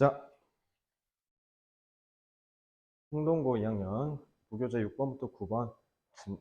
자, 흥동고 2학년 부교재 6번부터 9번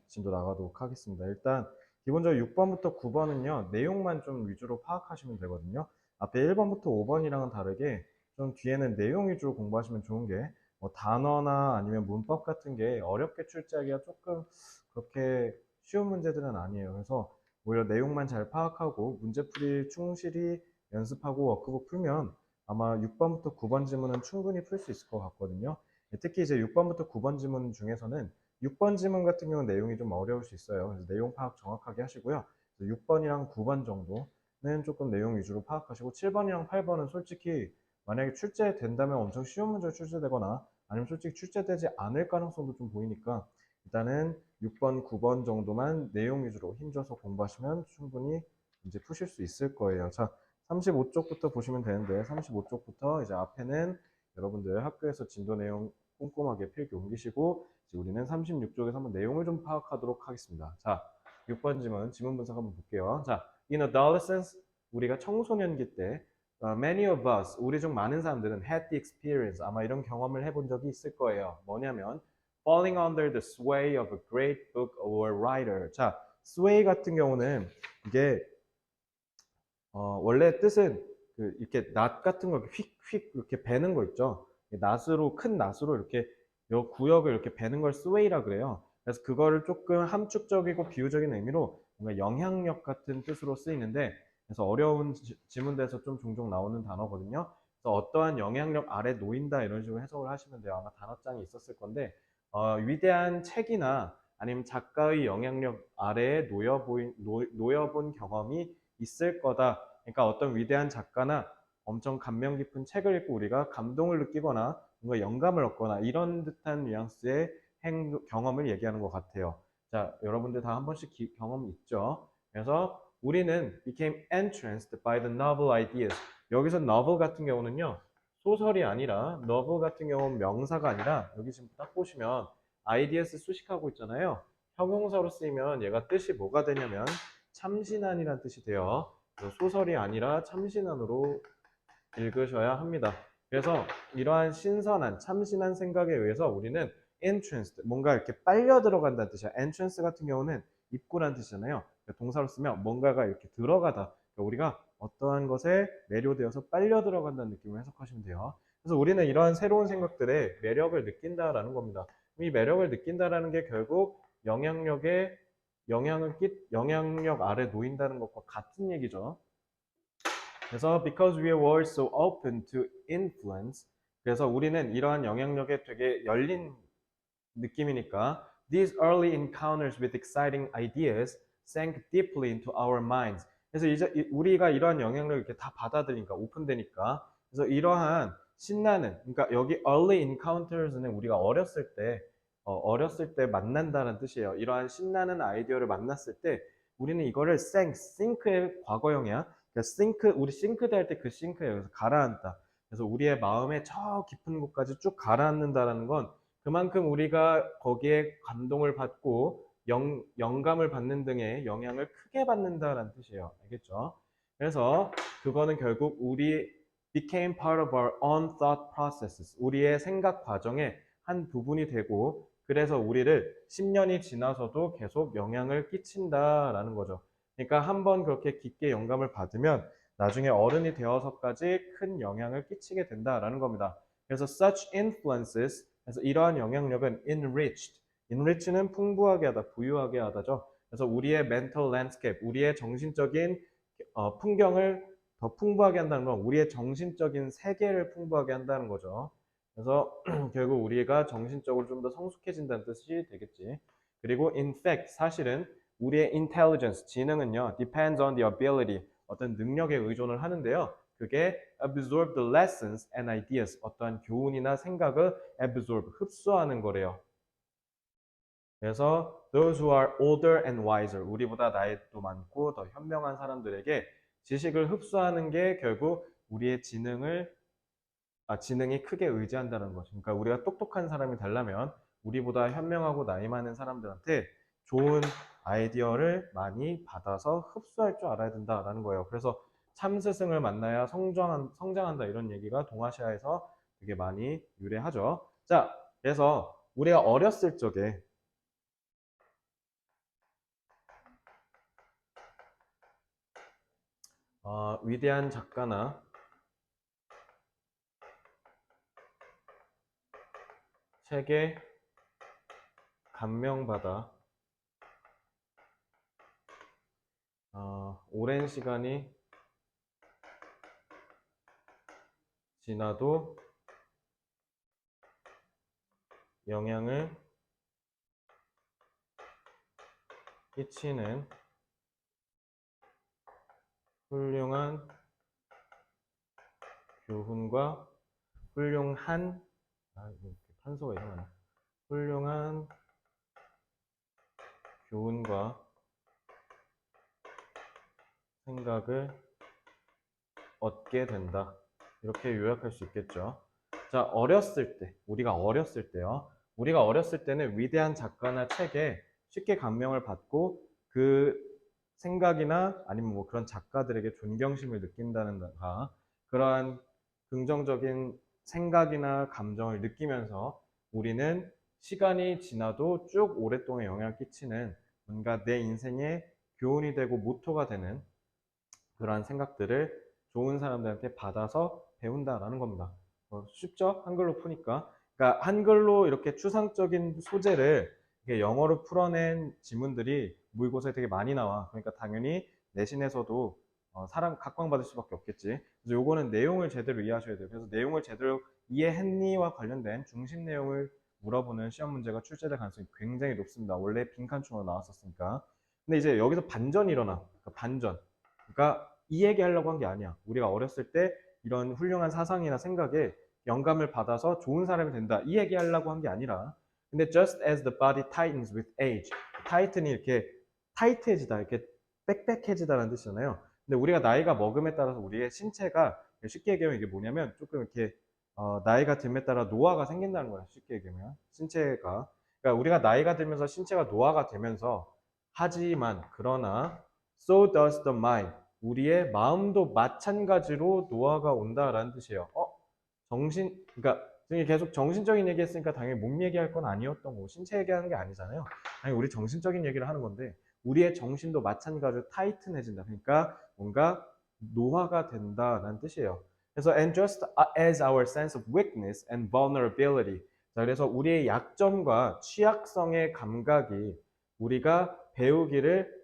진도 나가도록 하겠습니다. 일단 기본적으로 6번부터 9번은요, 내용만 좀 위주로 파악하시면 되거든요. 앞에 1번부터 5번이랑은 다르게 좀 뒤에는 내용 위주로 공부하시면 좋은 게, 뭐 단어나 아니면 문법 같은 게 어렵게 출제하기가 조금 그렇게 쉬운 문제들은 아니에요. 그래서 오히려 내용만 잘 파악하고 문제풀이 충실히 연습하고 워크북 풀면 아마 6번부터 9번 지문은 충분히 풀 수 있을 것 같거든요. 특히 이제 6번부터 9번 지문 중에서는 6번 지문 같은 경우는 내용이 좀 어려울 수 있어요. 그래서 내용 파악 정확하게 하시고요. 6번이랑 9번 정도는 조금 내용 위주로 파악하시고 7번이랑 8번은 솔직히 만약에 출제된다면 엄청 쉬운 문제가 출제되거나 아니면 솔직히 출제되지 않을 가능성도 좀 보이니까 일단은 6번, 9번 정도만 내용 위주로 힘줘서 공부하시면 충분히 이제 푸실 수 있을 거예요. 자, 35쪽부터 보시면 되는데 35쪽부터 이제 앞에는 여러분들 학교에서 진도 내용 꼼꼼하게 필기 옮기시고 이제 우리는 36쪽에서 한번 내용을 좀 파악하도록 하겠습니다. 자, 6번 지문 분석 한번 볼게요. 자, in adolescence 우리가 청소년기 때 many of us 우리 중 많은 사람들은 had the experience 아마 이런 경험을 해본 적이 있을 거예요. 뭐냐면 falling under the sway of a great book or writer. 자, sway 같은 경우는 이게 원래 뜻은 이렇게 낫 같은 거 휙휙 이렇게 베는 거 있죠. 낫으로 큰 낫으로 이렇게 요 구역을 이렇게 베는 걸 스웨이라 그래요. 그래서 그거를 조금 함축적이고 비유적인 의미로 뭔가 영향력 같은 뜻으로 쓰이는데 그래서 어려운 지문대에서 좀 종종 나오는 단어거든요. 그래서 어떠한 영향력 아래 놓인다 이런 식으로 해석을 하시면 돼요. 아마 단어장이 있었을 건데 위대한 책이나 아니면 작가의 영향력 아래에 놓여본 경험이 있을 거다. 그러니까 어떤 위대한 작가나 엄청 감명 깊은 책을 읽고 우리가 감동을 느끼거나 뭔가 영감을 얻거나 이런 듯한 뉘앙스의 경험을 얘기하는 것 같아요. 자, 여러분들 다 한 번씩 경험 있죠? 그래서 우리는 became entranced by the novel ideas. 여기서 novel 같은 경우는요, 소설이 아니라 novel 같은 경우는 명사가 아니라 여기 지금 딱 보시면 ideas 수식하고 있잖아요. 형용사로 쓰이면 얘가 뜻이 뭐가 되냐면 참신한이란 뜻이 돼요. 소설이 아니라 참신한으로 읽으셔야 합니다. 그래서 이러한 신선한, 참신한 생각에 의해서 우리는 entranced, 뭔가 이렇게 빨려 들어간다는 뜻이야. entrance 같은 경우는 입구란 뜻이잖아요. 동사로 쓰면 뭔가가 이렇게 들어가다. 그러니까 우리가 어떠한 것에 매료되어서 빨려 들어간다는 느낌을 해석하시면 돼요. 그래서 우리는 이러한 새로운 생각들에 매력을 느낀다라는 겁니다. 이 매력을 느낀다라는 게 결국 영향력 아래 놓인다는 것과 같은 얘기죠. 그래서 because we were so open to influence 그래서 우리는 이러한 영향력에 되게 열린 느낌이니까 these early encounters with exciting ideas sank deeply into our minds. 그래서 이제 우리가 이러한 영향력을 이렇게 다 받아들이니까 오픈되니까 그래서 이러한 신나는 그러니까 여기 early encounters는 우리가 어렸을 때 만난다는 뜻이에요. 이러한 신나는 아이디어를 만났을 때 우리는 이거를 sink의 과거형이야. 그러니까 sink 우리 싱크대 할 때 그 싱크예요. 그래서 가라앉다. 그래서 우리의 마음의 저 깊은 곳까지 쭉 가라앉는다라는 건 그만큼 우리가 거기에 감동을 받고 영감을 받는 등의 영향을 크게 받는다라는 뜻이에요. 알겠죠? 그래서 그거는 결국 우리 became part of our own thought processes. 우리의 생각 과정의 한 부분이 되고 그래서 우리를 10년이 지나서도 계속 영향을 끼친다라는 거죠. 그러니까 한번 그렇게 깊게 영감을 받으면 나중에 어른이 되어서까지 큰 영향을 끼치게 된다라는 겁니다. 그래서 such influences 그래서 이러한 영향력은 enrich는 풍부하게 하다, 부유하게 하다죠. 그래서 우리의 mental landscape, 우리의 정신적인 풍경을 더 풍부하게 한다는 건 우리의 정신적인 세계를 풍부하게 한다는 거죠. 그래서 결국 우리가 정신적으로 좀 더 성숙해진다는 뜻이 되겠지. 그리고 in fact, 사실은 우리의 intelligence, 지능은요, depends on the ability, 어떤 능력에 의존을 하는데요. 그게 absorb the lessons and ideas, 어떠한 교훈이나 생각을 absorb, 흡수하는 거래요. 그래서 those who are older and wiser, 우리보다 나이도 많고 더 현명한 사람들에게 지식을 흡수하는 게 결국 우리의 지능이 크게 의지한다는 거죠. 그러니까 우리가 똑똑한 사람이 되려면 우리보다 현명하고 나이 많은 사람들한테 좋은 아이디어를 많이 받아서 흡수할 줄 알아야 된다라는 거예요. 그래서 참스승을 만나야 성장한다 이런 얘기가 동아시아에서 되게 많이 유래하죠. 자, 그래서 우리가 어렸을 적에 위대한 작가나 책에 감명받아 오랜 시간이 지나도 영향을 끼치는 훌륭한 교훈과 훌륭한 판소가 이상하네. 훌륭한 교훈과 생각을 얻게 된다. 이렇게 요약할 수 있겠죠. 자, 어렸을 때, 우리가 어렸을 때요. 우리가 어렸을 때는 위대한 작가나 책에 쉽게 감명을 받고 그 생각이나 아니면 뭐 그런 작가들에게 존경심을 느낀다는가 그러한 긍정적인 생각이나 감정을 느끼면서 우리는 시간이 지나도 쭉 오랫동안 영향을 끼치는 뭔가 내 인생의 교훈이 되고 모토가 되는 그러한 생각들을 좋은 사람들한테 받아서 배운다라는 겁니다. 쉽죠? 한글로 푸니까. 그러니까 한글로 이렇게 추상적인 소재를 영어로 풀어낸 지문들이 모의고사에 되게 많이 나와. 그러니까 당연히 내신에서도 사람 각광받을 수밖에 없겠지. 그래서 요거는 내용을 제대로 이해하셔야 돼요. 그래서 내용을 제대로 이해했니와 관련된 중심 내용을 물어보는 시험 문제가 출제될 가능성이 굉장히 높습니다. 원래 빈칸충으로 나왔었으니까. 근데 이제 여기서 반전이 일어나. 그러니까 반전. 그러니까 이 얘기하려고 한 게 아니야. 우리가 어렸을 때 이런 훌륭한 사상이나 생각에 영감을 받아서 좋은 사람이 된다. 이 얘기하려고 한 게 아니라 근데 just as the body tightens with age. 타이튼이 이렇게 타이트해지다, 이렇게 빽빽해지다라는 뜻이잖아요. 근데 우리가 나이가 먹음에 따라서 우리의 신체가 쉽게 얘기하면 이게 뭐냐면 조금 이렇게 나이가 듦에 따라 노화가 생긴다는 거야. 쉽게 얘기하면 신체가. 그러니까 우리가 나이가 들면서 신체가 노화가 되면서 하지만 그러나 so does the mind. 우리의 마음도 마찬가지로 노화가 온다라는 뜻이에요. 그러니까 지금 계속 정신적인 얘기 했으니까 당연히 몸 얘기할 건 아니었던 거고 신체 얘기하는 게 아니잖아요. 당연히 우리 정신적인 얘기를 하는 건데 우리의 정신도 마찬가지로 타이튼해진다. 그러니까 뭔가 노화가 된다라는 뜻이에요. 그래서 and just as our sense of weakness and vulnerability. 자, 그래서 우리의 약점과 취약성의 감각이 우리가 배우기를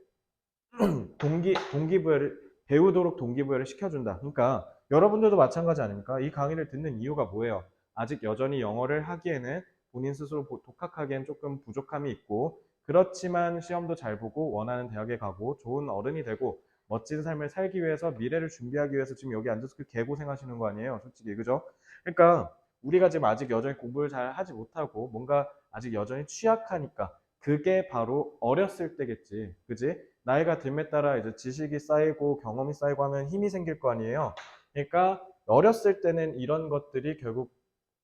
동기부여를 배우도록 동기부여를 시켜준다. 그러니까 여러분들도 마찬가지 아닙니까? 이 강의를 듣는 이유가 뭐예요? 아직 여전히 영어를 하기에는 본인 스스로 독학하기엔 조금 부족함이 있고 그렇지만 시험도 잘 보고 원하는 대학에 가고 좋은 어른이 되고 멋진 삶을 살기 위해서 미래를 준비하기 위해서 지금 여기 앉아서 그 개고생하시는 거 아니에요? 솔직히 그죠? 그러니까 우리가 지금 아직 여전히 공부를 잘 하지 못하고 뭔가 아직 여전히 취약하니까 그게 바로 어렸을 때겠지. 그지? 나이가 듦에 따라 이제 지식이 쌓이고 경험이 쌓이고 하면 힘이 생길 거 아니에요. 그러니까 어렸을 때는 이런 것들이 결국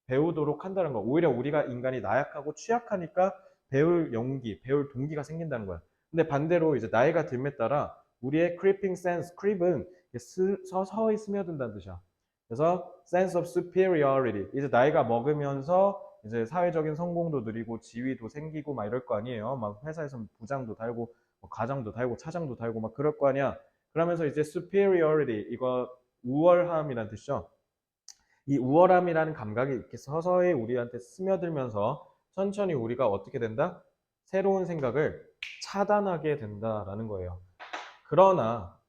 배우도록 한다는 거. 오히려 우리가 인간이 나약하고 취약하니까 배울 용기, 배울 동기가 생긴다는 거야. 근데 반대로 이제 나이가 듦에 따라 우리의 creeping sense, creep은 서서히 스며든다는 뜻이야. 그래서 sense of superiority. 이제 나이가 먹으면서 이제 사회적인 성공도 누리고 지위도 생기고 막 이럴 거 아니에요. 막 회사에서 부장도 달고 뭐 과장도 달고 차장도 달고 막 그럴 거 아니야. 그러면서 이제 superiority 이거 우월함이라는 뜻이죠. 이 우월함이라는 감각이 이렇게 서서히 우리한테 스며들면서 천천히 우리가 어떻게 된다? 새로운 생각을 차단하게 된다라는 거예요. 그러나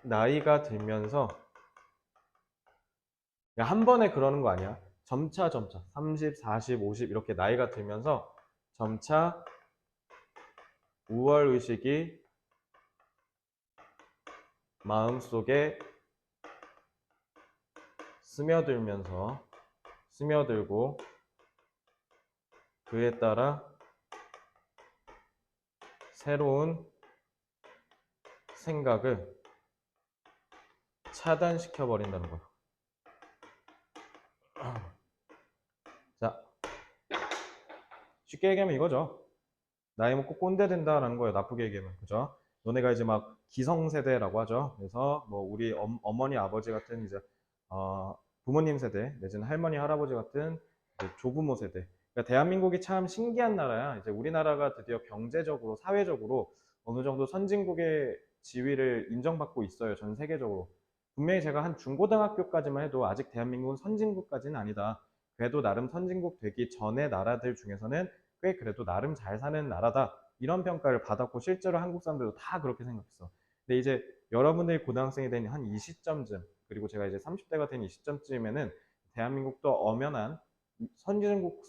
나이가 들면서 한 번에 그러는 거 아니야. 점차 30, 40, 50 이렇게 나이가 들면서 점차 우월의식이 마음속에 스며들고 그에 따라 새로운 생각을 차단시켜 버린다는 거예요. 자, 쉽게 얘기하면 이거죠. 나이 먹고 꼰대 된다라는 거예요. 나쁘게 얘기하면. 그죠? 너네가 이제 막 기성세대라고 하죠. 그래서 뭐 우리 어머니 아버지 같은 이제 부모님 세대 내지는 할머니 할아버지 같은 이제 조부모 세대. 그러니까 대한민국이 참 신기한 나라야. 이제 우리나라가 드디어 경제적으로 사회적으로 어느 정도 선진국의 지위를 인정받고 있어요. 전 세계적으로. 분명히 제가 한 중고등학교까지만 해도 아직 대한민국은 선진국까지는 아니다. 그래도 나름 선진국 되기 전의 나라들 중에서는 꽤 그래도 나름 잘 사는 나라다. 이런 평가를 받았고 실제로 한국 사람들도 다 그렇게 생각했어. 근데 이제 여러분들이 고등학생이 된 한 이 시점쯤, 그리고 제가 이제 30대가 된 이 시점쯤에는 대한민국도 엄연한 선진국,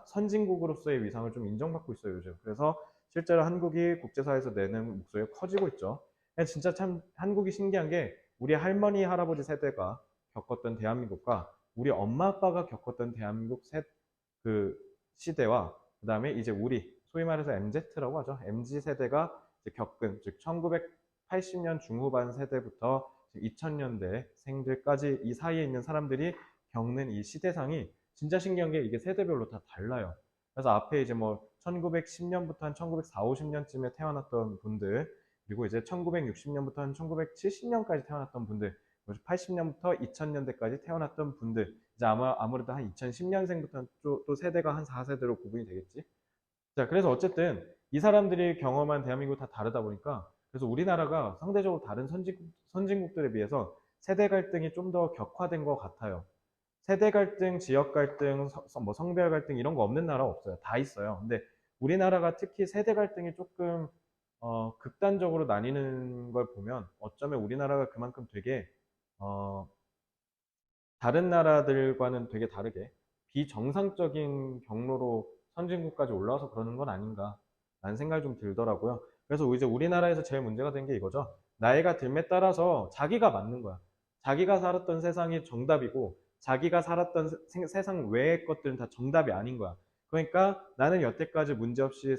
선진국으로서의 위상을 좀 인정받고 있어요, 요즘. 그래서 실제로 한국이 국제사회에서 내는 목소리가 커지고 있죠. 진짜 참 한국이 신기한 게 우리 할머니, 할아버지 세대가 겪었던 대한민국과 우리 엄마, 아빠가 겪었던 대한민국 그 시대와 그다음에 이제 우리 소위 말해서 MZ라고 하죠. MZ 세대가 겪은 즉 1980년 중후반 세대부터 2000년대 생들까지 이 사이에 있는 사람들이 겪는 이 시대상이 진짜 신기한 게 이게 세대별로 다 달라요. 그래서 앞에 이제 뭐 1910년부터 한 1940, 50년쯤에 태어났던 분들, 그리고 이제 1960년부터 한 1970년까지 태어났던 분들, 80년부터 2000년대까지 태어났던 분들, 이제 아무래도 한 2010년생부터 또 세대가 한 4세대로 구분이 되겠지. 자, 그래서 어쨌든 이 사람들이 경험한 대한민국 다 다르다 보니까 그래서 우리나라가 상대적으로 다른 선진국들에 비해서 세대 갈등이 좀 더 격화된 것 같아요. 세대 갈등, 지역 갈등, 뭐 성별 갈등 이런 거 없는 나라 없어요. 다 있어요. 근데 우리나라가 특히 세대 갈등이 조금 극단적으로 나뉘는 걸 보면 어쩌면 우리나라가 그만큼 되게 어, 다른 나라들과는 되게 다르게 비정상적인 경로로 선진국까지 올라와서 그러는 건 아닌가 라는 생각이 좀 들더라고요. 그래서 이제 우리나라에서 제일 문제가 된 게 이거죠. 나이가 들에 따라서 자기가 맞는 거야. 자기가 살았던 세상이 정답이고 자기가 살았던 세상 외의 것들은 다 정답이 아닌 거야. 그러니까 나는 여태까지 문제없이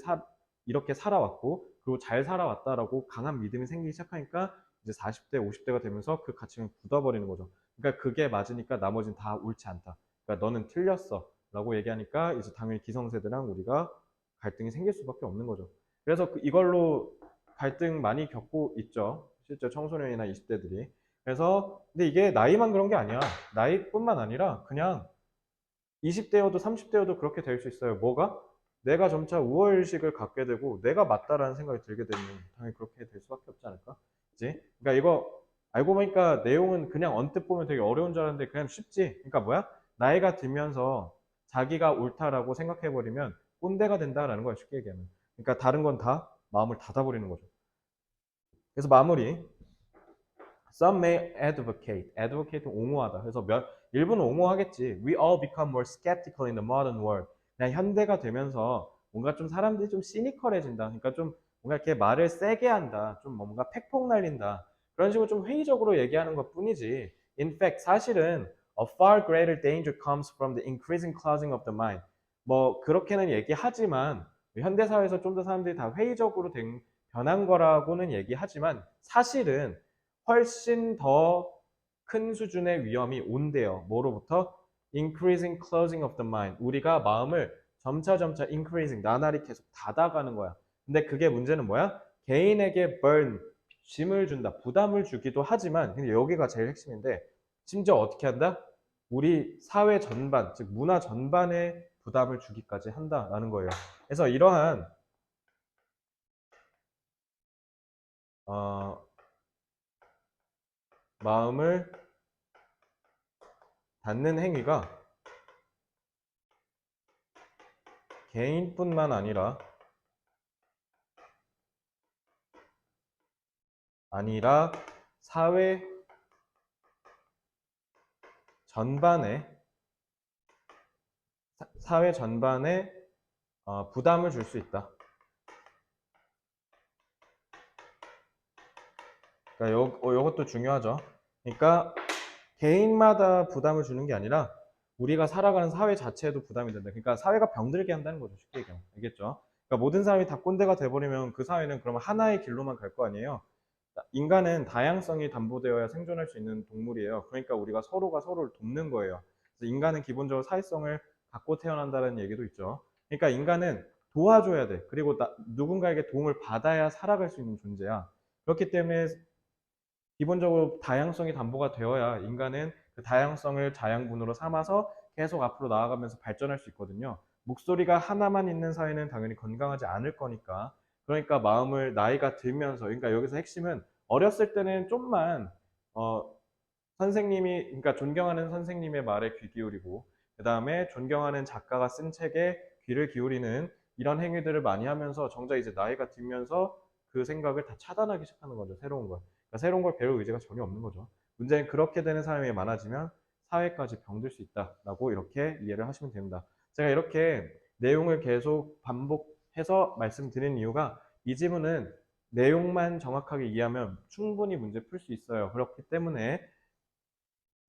이렇게 살아왔고 그리고 잘 살아왔다라고 강한 믿음이 생기기 시작하니까 이제 40대, 50대가 되면서 그 가치관이 굳어버리는 거죠. 그러니까 그게 맞으니까 나머지는 다 옳지 않다. 그러니까 너는 틀렸어. 라고 얘기하니까 이제 당연히 기성세대랑 우리가 갈등이 생길 수밖에 없는 거죠. 그래서 이걸로 갈등 많이 겪고 있죠. 실제 청소년이나 20대들이. 그래서 근데 이게 나이만 그런 게 아니야. 나이뿐만 아니라 그냥 20대여도 30대여도 그렇게 될 수 있어요. 뭐가? 내가 점차 우월의식을 갖게 되고 내가 맞다라는 생각이 들게 되면 당연히 그렇게 될 수밖에 없지 않을까? 그치? 그러니까 이거 알고 보니까 내용은 그냥 언뜻 보면 되게 어려운 줄 알았는데 그냥 쉽지. 그러니까 뭐야? 나이가 들면서 자기가 옳다라고 생각해버리면 꼰대가 된다라는 거야, 쉽게 얘기하면. 그러니까 다른 건 다 마음을 닫아버리는 거죠. 그래서 마무리. Some may advocate. advocate는 옹호하다. 그래서 일부는 옹호하겠지. We all become more skeptical in the modern world. 그냥 현대가 되면서 뭔가 좀 사람들이 좀 시니컬해진다. 그러니까 좀 뭔가 이렇게 말을 세게 한다. 좀 뭔가 팩폭 날린다. 그런 식으로 좀 회의적으로 얘기하는 것 뿐이지. In fact, 사실은 a far greater danger comes from the increasing clouding of the mind. 뭐 그렇게는 얘기하지만 현대 사회에서 좀 더 사람들이 다 회의적으로 변한 거라고는 얘기하지만 사실은 훨씬 더 큰 수준의 위험이 온대요. 뭐로부터? Increasing closing of the mind. 우리가 마음을 점차 increasing, 나날이 계속 닫아가는 거야. 근데 그게 문제는 뭐야? 개인에게 burn, 짐을 준다, 부담을 주기도 하지만, 근데 여기가 제일 핵심인데, 심지어 어떻게 한다? 우리 사회 전반, 즉 문화 전반에 부담을 주기까지 한다라는 거예요. 그래서 이러한 마음을 닫는 행위가 개인뿐만 아니라 사회 전반에 부담을 줄 수 있다. 그러니까 요것도 중요하죠. 그러니까 개인마다 부담을 주는 게 아니라 우리가 살아가는 사회 자체에도 부담이 된다. 그러니까 사회가 병들게 한다는 거죠. 쉽게 얘기하면. 알겠죠? 그러니까 모든 사람이 다 꼰대가 돼버리면 그 사회는 그러면 하나의 길로만 갈 거 아니에요. 인간은 다양성이 담보되어야 생존할 수 있는 동물이에요. 그러니까 우리가 서로가 서로를 돕는 거예요. 그래서 인간은 기본적으로 사회성을 갖고 태어난다는 얘기도 있죠. 그러니까 인간은 도와줘야 돼. 그리고 누군가에게 도움을 받아야 살아갈 수 있는 존재야. 그렇기 때문에 기본적으로 다양성이 담보가 되어야 인간은 그 다양성을 자양분으로 삼아서 계속 앞으로 나아가면서 발전할 수 있거든요. 목소리가 하나만 있는 사회는 당연히 건강하지 않을 거니까. 그러니까 마음을 나이가 들면서, 그러니까 여기서 핵심은 어렸을 때는 좀만 어, 선생님이, 그러니까 존경하는 선생님의 말에 귀 기울이고, 그 다음에 존경하는 작가가 쓴 책에 귀를 기울이는 이런 행위들을 많이 하면서 정작 이제 나이가 들면서 그 생각을 다 차단하기 시작하는 거죠. 새로운 걸. 그러니까 새로운 걸 배울 의지가 전혀 없는 거죠. 문제는 그렇게 되는 사람이 많아지면 사회까지 병들 수 있다라고 이렇게 이해를 하시면 됩니다. 제가 이렇게 내용을 계속 반복해서 말씀드린 이유가 이 지문은 내용만 정확하게 이해하면 충분히 문제 풀 수 있어요. 그렇기 때문에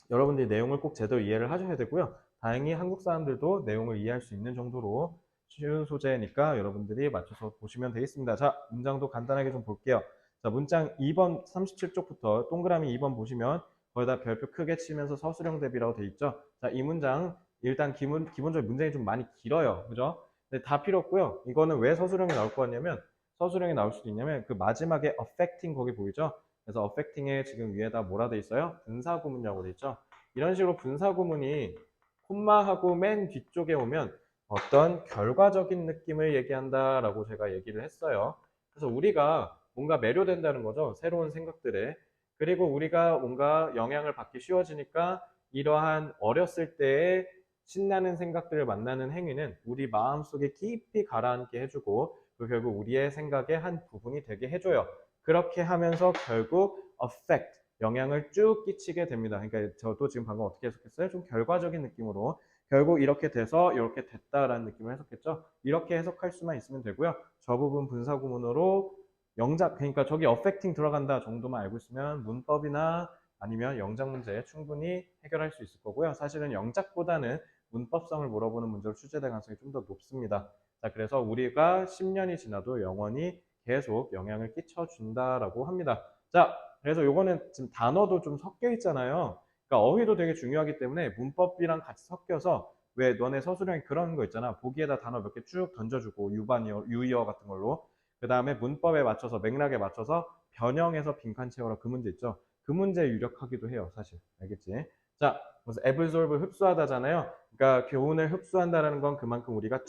여러분들이 내용을 꼭 제대로 이해를 하셔야 되고요. 다행히 한국 사람들도 내용을 이해할 수 있는 정도로 쉬운 소재니까 여러분들이 맞춰서 보시면 되겠습니다. 자, 문장도 간단하게 좀 볼게요. 자, 문장 2번 37쪽부터 동그라미 2번 보시면 거기다 별표 크게 치면서 서술형 대비라고 돼 있죠. 자, 이 문장 일단 기본적인 문장이 좀 많이 길어요. 그죠? 근데 다 필요 없고요. 이거는 왜 서술형이 나올 것 같냐면 서술형이 나올 수도 있냐면 그 마지막에 affecting 거기 보이죠? 그래서 affecting에 지금 위에다 뭐라 돼 있어요? 분사구문이라고 돼 있죠. 이런 식으로 분사구문이 콤마하고 맨 뒤쪽에 오면 어떤 결과적인 느낌을 얘기한다라고 제가 얘기를 했어요. 그래서 우리가 뭔가 매료된다는 거죠. 새로운 생각들에. 그리고 우리가 뭔가 영향을 받기 쉬워지니까 이러한 어렸을 때의 신나는 생각들을 만나는 행위는 우리 마음속에 깊이 가라앉게 해주고 그 결국 우리의 생각의 한 부분이 되게 해줘요. 그렇게 하면서 결국 affect, 영향을 쭉 끼치게 됩니다. 그러니까 저도 지금 방금 어떻게 해석했어요? 좀 결과적인 느낌으로 결국 이렇게 돼서 이렇게 됐다라는 느낌을 해석했죠. 이렇게 해석할 수만 있으면 되고요. 저 부분 분사구문으로 영작, 그러니까 저기 affecting 들어간다 정도만 알고 있으면 문법이나 아니면 영작 문제 충분히 해결할 수 있을 거고요. 사실은 영작보다는 문법성을 물어보는 문제로 출제될 가능성이 좀 더 높습니다. 자, 그래서 우리가 10년이 지나도 영원히 계속 영향을 끼쳐준다라고 합니다. 자, 그래서 요거는 지금 단어도 좀 섞여 있잖아요. 그러니까 어휘도 되게 중요하기 때문에 문법이랑 같이 섞여서 왜 너네 서술형이 그런 거 있잖아. 보기에다 단어 몇 개 쭉 던져주고 유반이어, 유의어 같은 걸로. 그 다음에 문법에 맞춰서 맥락에 맞춰서 변형해서 빈칸 채워라 그 문제 있죠. 그 문제 유력하기도 해요. 사실. 알겠지? 자, 그래서 absorb 흡수하다잖아요. 그러니까 교훈을 흡수한다라는 건 그만큼 우리가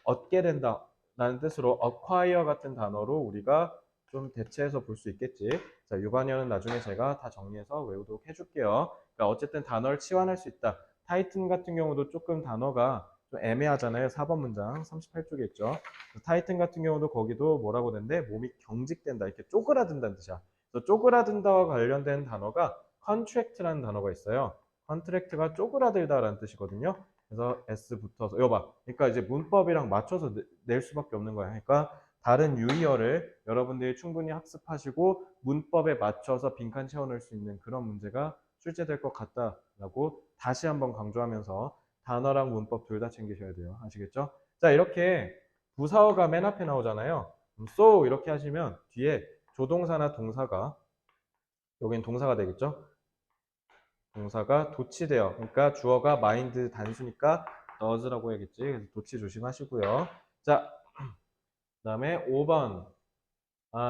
얻게 된다. 라는 뜻으로 acquire 같은 단어로 우리가 좀 대체해서 볼 수 있겠지. 자, 유관현은 나중에 제가 다 정리해서 외우도록 해줄게요. 그러니까 어쨌든 단어를 치환할 수 있다. 타이튼 같은 경우도 조금 단어가 좀 애매하잖아요. 4번 문장 38쪽에 있죠. 타이튼 같은 경우도 거기도 뭐라고 되는데 몸이 경직된다. 이렇게 쪼그라든다는 뜻이야. 그래서 쪼그라든다와 관련된 단어가 contract라는 단어가 있어요. contract가 쪼그라들다라는 뜻이거든요. 그래서 S 붙어서 이거 봐. 그러니까 이제 문법이랑 맞춰서 낼 수밖에 없는 거야. 그러니까 다른 유의어를 여러분들이 충분히 학습하시고 문법에 맞춰서 빈칸 채워넣을 수 있는 그런 문제가 출제될 것 같다라고 다시 한번 강조하면서 단어랑 문법 둘 다 챙기셔야 돼요. 아시겠죠? 자, 이렇게 부사어가 맨 앞에 나오잖아요. so 이렇게 하시면 뒤에 조동사나 동사가 여긴 동사가 되겠죠? 동사가 도치돼요. 그러니까 주어가 mind 단수니까 does라고 해야겠지. 그래서 도치 조심하시고요. 자, 그다음에 5번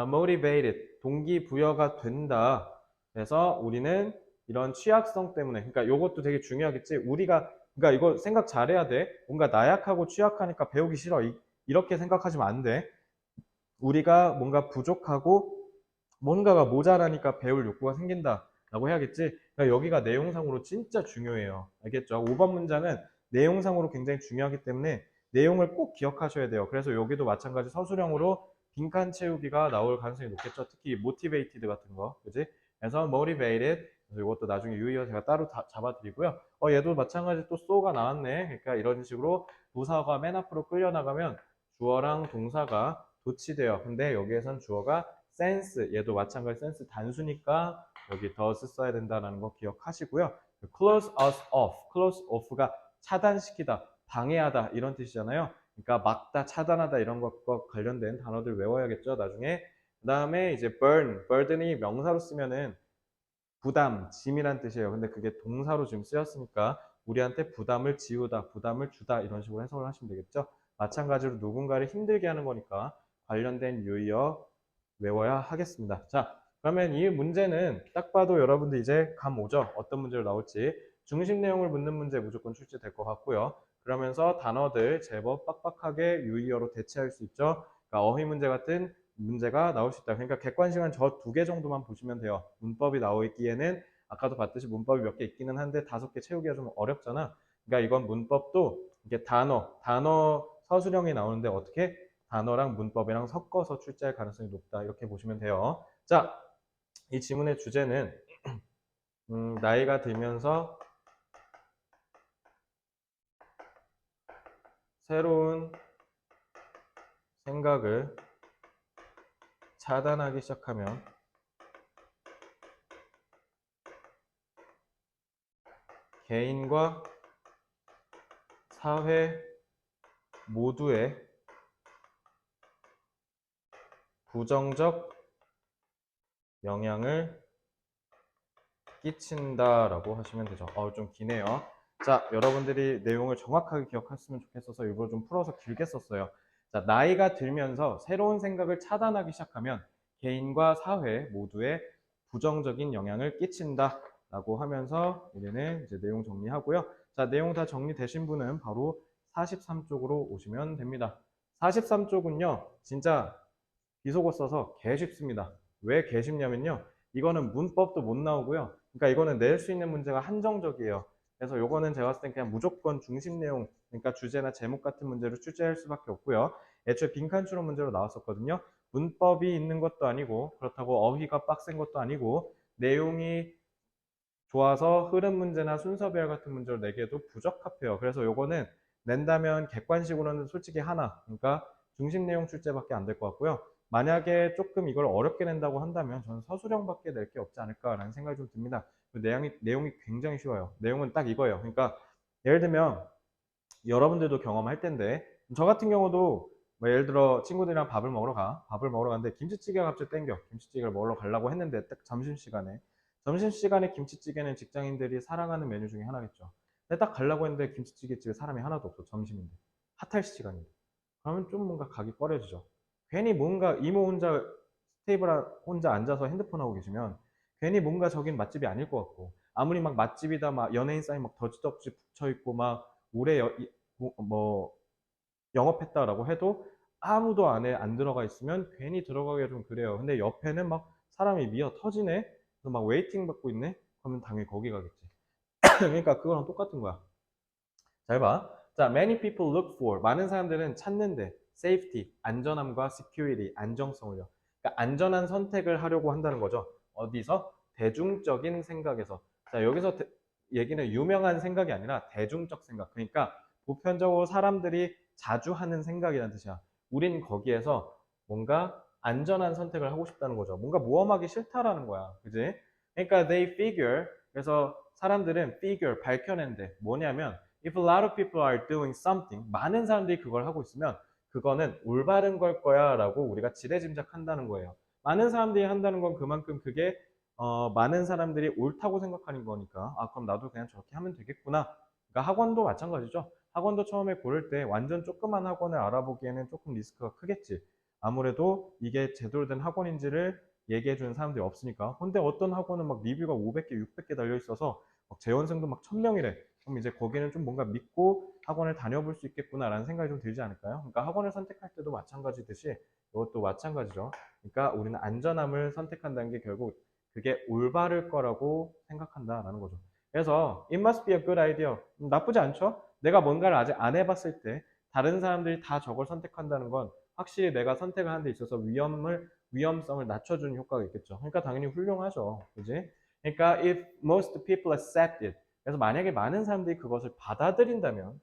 motivated 동기부여가 된다. 그래서 우리는 이런 취약성 때문에 그러니까 이것도 되게 중요하겠지. 우리가 그러니까 이거 생각 잘해야 돼. 뭔가 나약하고 취약하니까 배우기 싫어. 이렇게 생각하시면 안 돼. 우리가 뭔가 부족하고 뭔가가 모자라니까 배울 욕구가 생긴다라고 해야겠지. 그러니까 여기가 내용상으로 진짜 중요해요. 알겠죠? 5번 문장은 내용상으로 굉장히 중요하기 때문에 내용을 꼭 기억하셔야 돼요. 그래서 여기도 마찬가지 서술형으로 빈칸 채우기가 나올 가능성이 높겠죠. 특히 motivated 같은 거, 그지? 그래서 motivated. 그래서 이것도 나중에 유의어 제가 따로 잡아드리고요. 얘도 마찬가지 또 so가 나왔네. 그러니까 이런 식으로 부사가 맨 앞으로 끌려나가면 주어랑 동사가 도치돼요. 근데 여기에선 주어가 sense, 얘도 마찬가지 sense 단수니까 여기 does 써야 된다는 거 기억하시고요. close us off, close off가 차단시키다, 방해하다 이런 뜻이잖아요. 그러니까 막다, 차단하다 이런 것과 관련된 단어들 외워야겠죠, 나중에. 그 다음에 이제 burden이 명사로 쓰면은 부담, 짐이란 뜻이에요. 근데 그게 동사로 지금 쓰였으니까 우리한테 부담을 지우다, 부담을 주다 이런 식으로 해석을 하시면 되겠죠. 마찬가지로 누군가를 힘들게 하는 거니까 관련된 유의어 외워야 하겠습니다. 자, 그러면 이 문제는 딱 봐도 여러분들 이제 감 오죠? 어떤 문제로 나올지. 중심 내용을 묻는 문제 무조건 출제될 것 같고요. 그러면서 단어들 제법 빡빡하게 유의어로 대체할 수 있죠. 그러니까 어휘 문제 같은 문제가 나올 수 있다. 그러니까 객관식은 저 두 개 정도만 보시면 돼요. 문법이 나와 있기에는 아까도 봤듯이 문법이 몇 개 있기는 한데 5개 채우기가 좀 어렵잖아. 그러니까 이건 문법도 이게 단어 서술형이 나오는데 어떻게 단어랑 문법이랑 섞어서 출제할 가능성이 높다. 이렇게 보시면 돼요. 자, 이 지문의 주제는 나이가 들면서 새로운 생각을 차단하기 시작하면 개인과 사회 모두에 부정적 영향을 끼친다라고 하시면 되죠. 좀 기네요. 자, 여러분들이 내용을 정확하게 기억했으면 좋겠어서 일부러 좀 풀어서 길게 썼어요. 자, 나이가 들면서 새로운 생각을 차단하기 시작하면 개인과 사회 모두에 부정적인 영향을 끼친다 라고 하면서 우리는 이제 내용 정리하고요. 자, 내용 다 정리되신 분은 바로 43쪽으로 오시면 됩니다. 43쪽은요, 진짜 비속어 써서 개 쉽습니다. 왜 개 쉽냐면요, 이거는 문법도 못 나오고요. 그러니까 이거는 낼 수 있는 문제가 한정적이에요. 그래서 요거는 제가 봤을 땐 그냥 무조건 중심 내용, 그러니까 주제나 제목 같은 문제로 출제할 수밖에 없고요. 애초에 빈칸 추론 문제로 나왔었거든요. 문법이 있는 것도 아니고 그렇다고 어휘가 빡센 것도 아니고 내용이 좋아서 흐름 문제나 순서배열 같은 문제로 내기에도 부적합해요. 그래서 요거는 낸다면 객관식으로는 솔직히 하나, 그러니까 중심 내용 출제밖에 안 될 것 같고요. 만약에 조금 이걸 어렵게 낸다고 한다면 저는 서술형밖에 낼 게 없지 않을까라는 생각이 좀 듭니다. 그 내용이 굉장히 쉬워요. 내용은 딱 이거예요. 그러니까 예를 들면 여러분들도 경험할 텐데 저 같은 경우도 뭐 예를 들어 친구들이랑 밥을 먹으러 갔는데 김치찌개가 갑자기 땡겨. 김치찌개를 먹으러 가려고 했는데 딱 점심시간에 김치찌개는 직장인들이 사랑하는 메뉴 중에 하나겠죠. 근데 딱 가려고 했는데 김치찌개 집에 사람이 하나도 없어. 점심인데 핫할 시간인데 그러면 좀 뭔가 가기 꺼려지죠. 괜히 뭔가 이모 혼자 테이블 혼자 앉아서 핸드폰 하고 계시면 괜히 뭔가 저긴 맛집이 아닐 것 같고 아무리 막 맛집이다 막 연예인 사인 막 덕지덕지 붙여 있고 막 오래 뭐 영업했다라고 해도 아무도 안에 안 들어가 있으면 괜히 들어가기가 좀 그래요. 근데 옆에는 막 사람이 미어 터지네? 그래서 막 웨이팅 받고 있네? 그러면 당연히 거기 가겠지. 그러니까 그거랑 똑같은 거야. 잘 봐. 자, many people look for. 많은 사람들은 찾는데 safety, 안전함과 security, 안정성을요. 그러니까 안전한 선택을 하려고 한다는 거죠. 어디서? 대중적인 생각에서. 자, 여기서 얘기는 유명한 생각이 아니라 대중적 생각. 그러니까 보편적으로 사람들이 자주 하는 생각이라는 뜻이야. 우린 거기에서 뭔가 안전한 선택을 하고 싶다는 거죠. 뭔가 모험하기 싫다라는 거야. 그지? 그러니까 they figure. 그래서 사람들은 figure, 밝혀낸대. 뭐냐면 if a lot of people are doing something, 많은 사람들이 그걸 하고 있으면 그거는 올바른 걸 거야 라고 우리가 지레짐작한다는 거예요. 많은 사람들이 한다는 건 그만큼 그게 많은 사람들이 옳다고 생각하는 거니까 그럼 나도 그냥 저렇게 하면 되겠구나. 그러니까 학원도 마찬가지죠. 학원도 처음에 고를 때 완전 조그만 학원을 알아보기에는 조금 리스크가 크겠지. 아무래도 이게 제대로 된 학원인지를 얘기해 주는 사람들이 없으니까. 근데 어떤 학원은 막 리뷰가 500개, 600개 달려 있어서 재원생도 막 1000명이래. 그럼 이제 거기는 좀 뭔가 믿고 학원을 다녀볼 수 있겠구나라는 생각이 좀 들지 않을까요? 그러니까 학원을 선택할 때도 마찬가지듯이 이것도 마찬가지죠. 그러니까 우리는 안전함을 선택한다는 게 결국 그게 올바를 거라고 생각한다라는 거죠. 그래서 it must be a good idea. 나쁘지 않죠? 내가 뭔가를 아직 안 해봤을 때 다른 사람들이 다 저걸 선택한다는 건 확실히 내가 선택을 하는 데 있어서 위험성을 낮춰주는 효과가 있겠죠. 그러니까 당연히 훌륭하죠. 그지? 그러니까 if most people accept it. 그래서 만약에 많은 사람들이 그것을 받아들인다면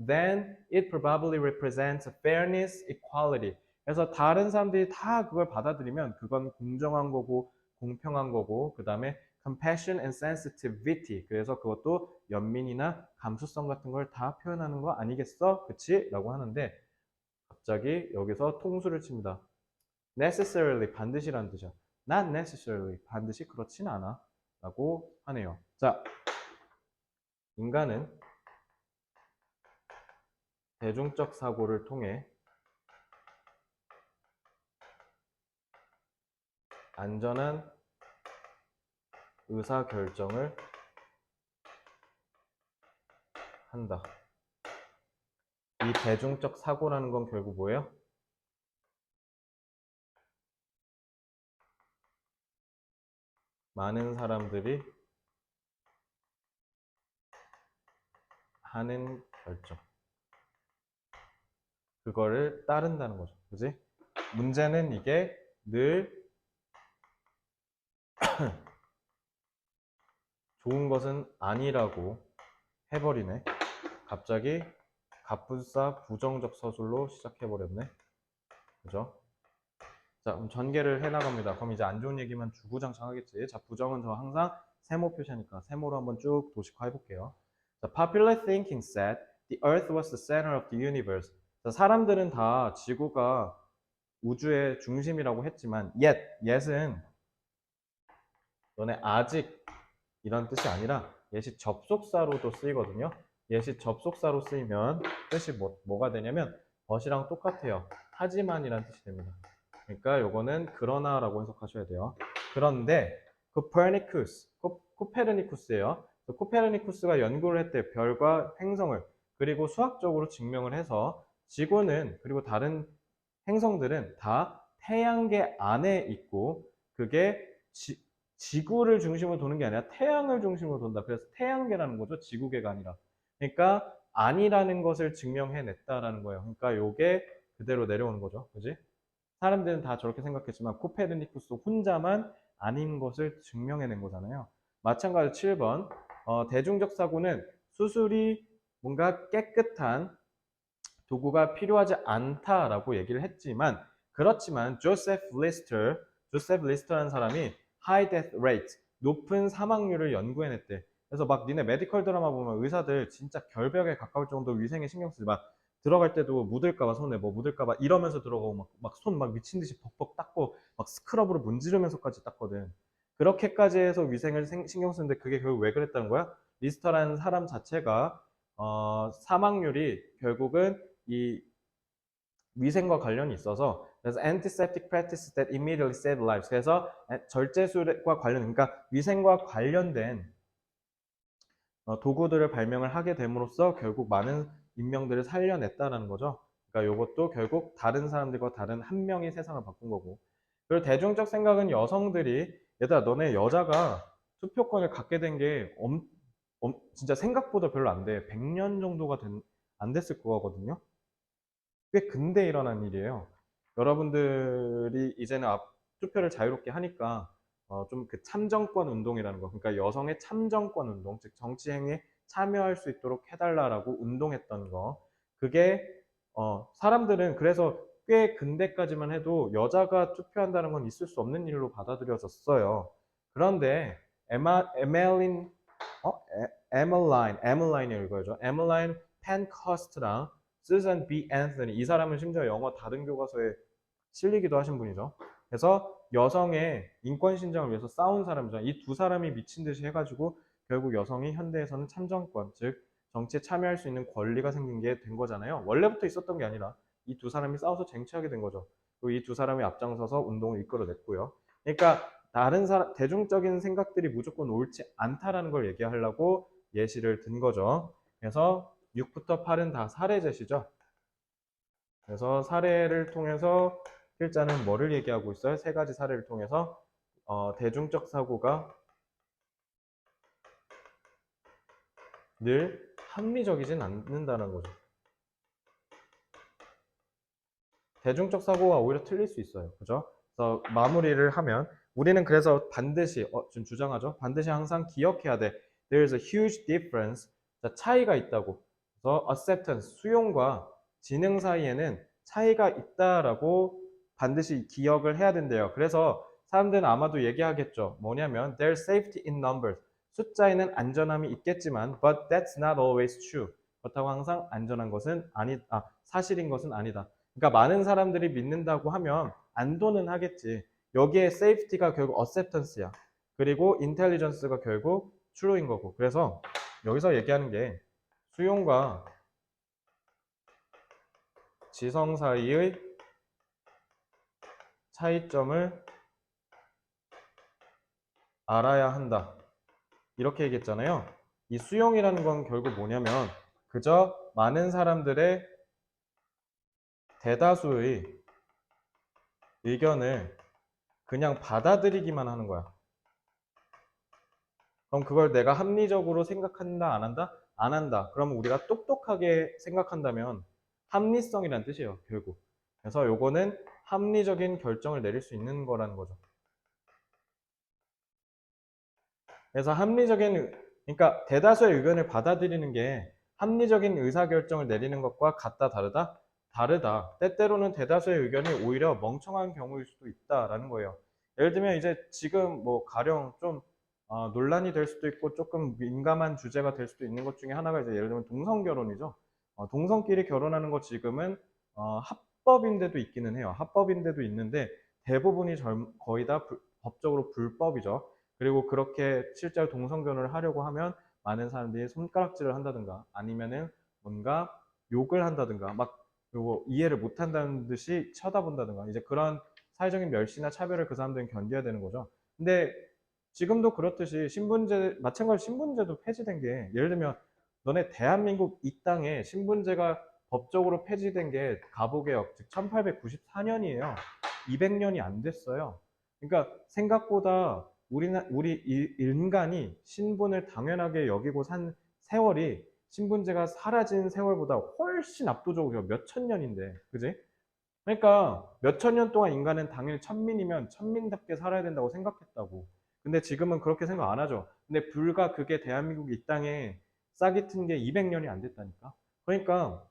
then it probably represents fairness, equality. 그래서 다른 사람들이 다 그걸 받아들이면 그건 공정한 거고 공평한 거고 그 다음에 compassion and sensitivity. 그래서 그것도 연민이나 감수성 같은 걸 다 표현하는 거 아니겠어? 그치? 라고 하는데 갑자기 여기서 통수를 칩니다. necessarily 반드시라는 뜻이야. not necessarily 반드시 그렇진 않아 라고 하네요. 자, 인간은 대중적 사고를 통해 안전한 의사결정을 한다. 이 대중적 사고라는 건 결국 뭐예요? 많은 사람들이 하는 결정. 그거를 따른다는 거죠. 그지? 문제는 이게 늘 좋은 것은 아니라고 해버리네. 갑자기 갑분싸 부정적 서술로 시작해버렸네. 그죠? 자, 그럼 전개를 해나갑니다. 그럼 이제 안 좋은 얘기만 주구장창 하겠지. 자, 부정은 저 항상 세모 표시하니까 세모로 한번 쭉 도식화 해볼게요. 자, popular thinking said the earth was the center of the universe. 자, 사람들은 다 지구가 우주의 중심이라고 했지만 yet은 너네 아직 이런 뜻이 아니라 예시 접속사로도 쓰이거든요. 예시 접속사로 쓰이면 뜻이 뭐가 되냐면 but이랑 똑같아요. 하지만이란 뜻이 됩니다. 그러니까 요거는 그러나라고 해석하셔야 돼요. 그런데 코페르니쿠스예요. 코페르니쿠스가 연구를 했대. 별과 행성을. 그리고 수학적으로 증명을 해서 지구는 그리고 다른 행성들은 다 태양계 안에 있고 그게 지구를 중심으로 도는 게 아니라 태양을 중심으로 돈다. 그래서 태양계라는 거죠. 지구계가 아니라. 그러니까 아니라는 것을 증명해냈다라는 거예요. 그러니까 요게 그대로 내려오는 거죠. 그지? 사람들은 다 저렇게 생각했지만 코페르니쿠스 혼자만 아닌 것을 증명해낸 거잖아요. 마찬가지로 7번 대중적 사고는 수술이 뭔가 깨끗한 도구가 필요하지 않다라고 얘기를 했지만 그렇지만 조세프 리스터라는 사람이 high death rate, 높은 사망률을 연구해냈대. 그래서 막 니네 메디컬 드라마 보면 의사들 진짜 결벽에 가까울 정도로 위생에 신경 쓰지. 막 들어갈 때도 묻을까봐 손에 뭐 묻을까봐 이러면서 들어가고 막 손 막 미친 듯이 벅벅 닦고 막 스크럽으로 문지르면서까지 닦거든. 그렇게까지 해서 위생을 신경 쓰는데 그게 결국 왜 그랬다는 거야? 리스터라는 사람 자체가 사망률이 결국은 이 위생과 관련이 있어서 그래서 antiseptic practices that immediately save lives. 그래서 절제술과 관련, 그러니까 위생과 관련된 도구들을 발명을 하게 됨으로써 결국 많은 인명들을 살려냈다는 거죠. 그러니까 이것도 결국 다른 사람들과 다른 한 명이 세상을 바꾼 거고. 그리고 대중적 생각은 여성들이 얘들아 너네 여자가 투표권을 갖게 된 게 진짜 생각보다 별로 안 돼. 100년 정도가 안 됐을 거거든요. 꽤 근대에 일어난 일이에요. 여러분들이 이제는 투표를 자유롭게 하니까 좀 그 참정권 운동이라는 거, 그러니까 여성의 참정권 운동, 즉 정치 행위에 참여할 수 있도록 해달라라고 운동했던 거, 그게 사람들은 그래서 꽤 근대까지만 해도 여자가 투표한다는 건 있을 수 없는 일로 받아들여졌어요. 그런데 에멀라인이 읽어야죠. 에멀라인 펜커스트랑 스잔 B 앤서니, 이 사람은 심지어 영어 다른 교과서에 실리기도 하신 분이죠. 그래서 여성의 인권 신장을 위해서 싸운 사람이죠. 이 두 사람이 미친 듯이 해가지고 결국 여성이 현대에서는 참정권, 즉 정치에 참여할 수 있는 권리가 생긴 게 된 거잖아요. 원래부터 있었던 게 아니라 이 두 사람이 싸워서 쟁취하게 된 거죠. 그리고 이 두 사람이 앞장서서 운동을 이끌어냈고요. 그러니까 다른 사람, 대중적인 생각들이 무조건 옳지 않다라는 걸 얘기하려고 예시를 든 거죠. 그래서 6부터 8은 다 사례 제시죠. 그래서 사례를 통해서 필자는 뭐를 얘기하고 있어요? 세 가지 사례를 통해서 대중적 사고가 늘 합리적이진 않는다는 거죠. 대중적 사고가 오히려 틀릴 수 있어요. 그죠? 그래서 마무리를 하면 우리는 그래서 반드시 좀 주장하죠. 반드시 항상 기억해야 돼. There's a huge difference. 자, 차이가 있다고. 그래서 acceptance, 수용과 지능 사이에는 차이가 있다라고 반드시 기억을 해야 된대요. 그래서 사람들은 아마도 얘기하겠죠. 뭐냐면 there's safety in numbers. 숫자에는 안전함이 있겠지만 but that's not always true. 그렇다고 항상 안전한 것은 사실인 것은 아니다. 그러니까 많은 사람들이 믿는다고 하면 안도는 하겠지. 여기에 세이프티가 결국 acceptance야. 그리고 intelligence가 결국 true인 거고. 그래서 여기서 얘기하는 게 수용과 지성 사이의 차이점을 알아야 한다. 이렇게 얘기했잖아요. 이 수용이라는 건 결국 뭐냐면 그저 많은 사람들의 대다수의 의견을 그냥 받아들이기만 하는 거야. 그럼 그걸 내가 합리적으로 생각한다, 안 한다? 안 한다. 그럼 우리가 똑똑하게 생각한다면 합리성이라는 뜻이에요, 결국. 그래서 요거는 합리적인 결정을 내릴 수 있는 거라는 거죠. 그래서 그러니까 대다수의 의견을 받아들이는 게 합리적인 의사결정을 내리는 것과 같다, 다르다? 다르다. 때때로는 대다수의 의견이 오히려 멍청한 경우일 수도 있다라는 거예요. 예를 들면 이제 지금 뭐 가령 좀 논란이 될 수도 있고 조금 민감한 주제가 될 수도 있는 것 중에 하나가 이제 예를 들면 동성 결혼이죠. 동성끼리 결혼하는 거 지금은 합법인데도 있기는 해요. 합법인데도 있는데 대부분이 거의 다 법적으로 불법이죠. 그리고 그렇게 실제로 동성결혼을 하려고 하면 많은 사람들이 손가락질을 한다든가 아니면은 뭔가 욕을 한다든가 막 요거 이해를 못 한다는 듯이 쳐다본다든가 이제 그런 사회적인 멸시나 차별을 그 사람들은 견뎌야 되는 거죠. 근데 지금도 그렇듯이 신분제 마찬가지로 신분제도 폐지된 게 예를 들면 너네 대한민국 이 땅에 신분제가 법적으로 폐지된 게 가보개혁 즉 1894년이에요. 200년이 안 됐어요. 그러니까 생각보다 우리 인간이 신분을 당연하게 여기고 산 세월이 신분제가 사라진 세월보다 훨씬 압도적으로 몇천 년인데, 그지? 그러니까 몇천 년 동안 인간은 당연히 천민이면 천민답게 살아야 된다고 생각했다고. 근데 지금은 그렇게 생각 안 하죠. 근데 불과 그게 대한민국 이 땅에 싹이 튼 게 200년이 안 됐다니까. 그러니까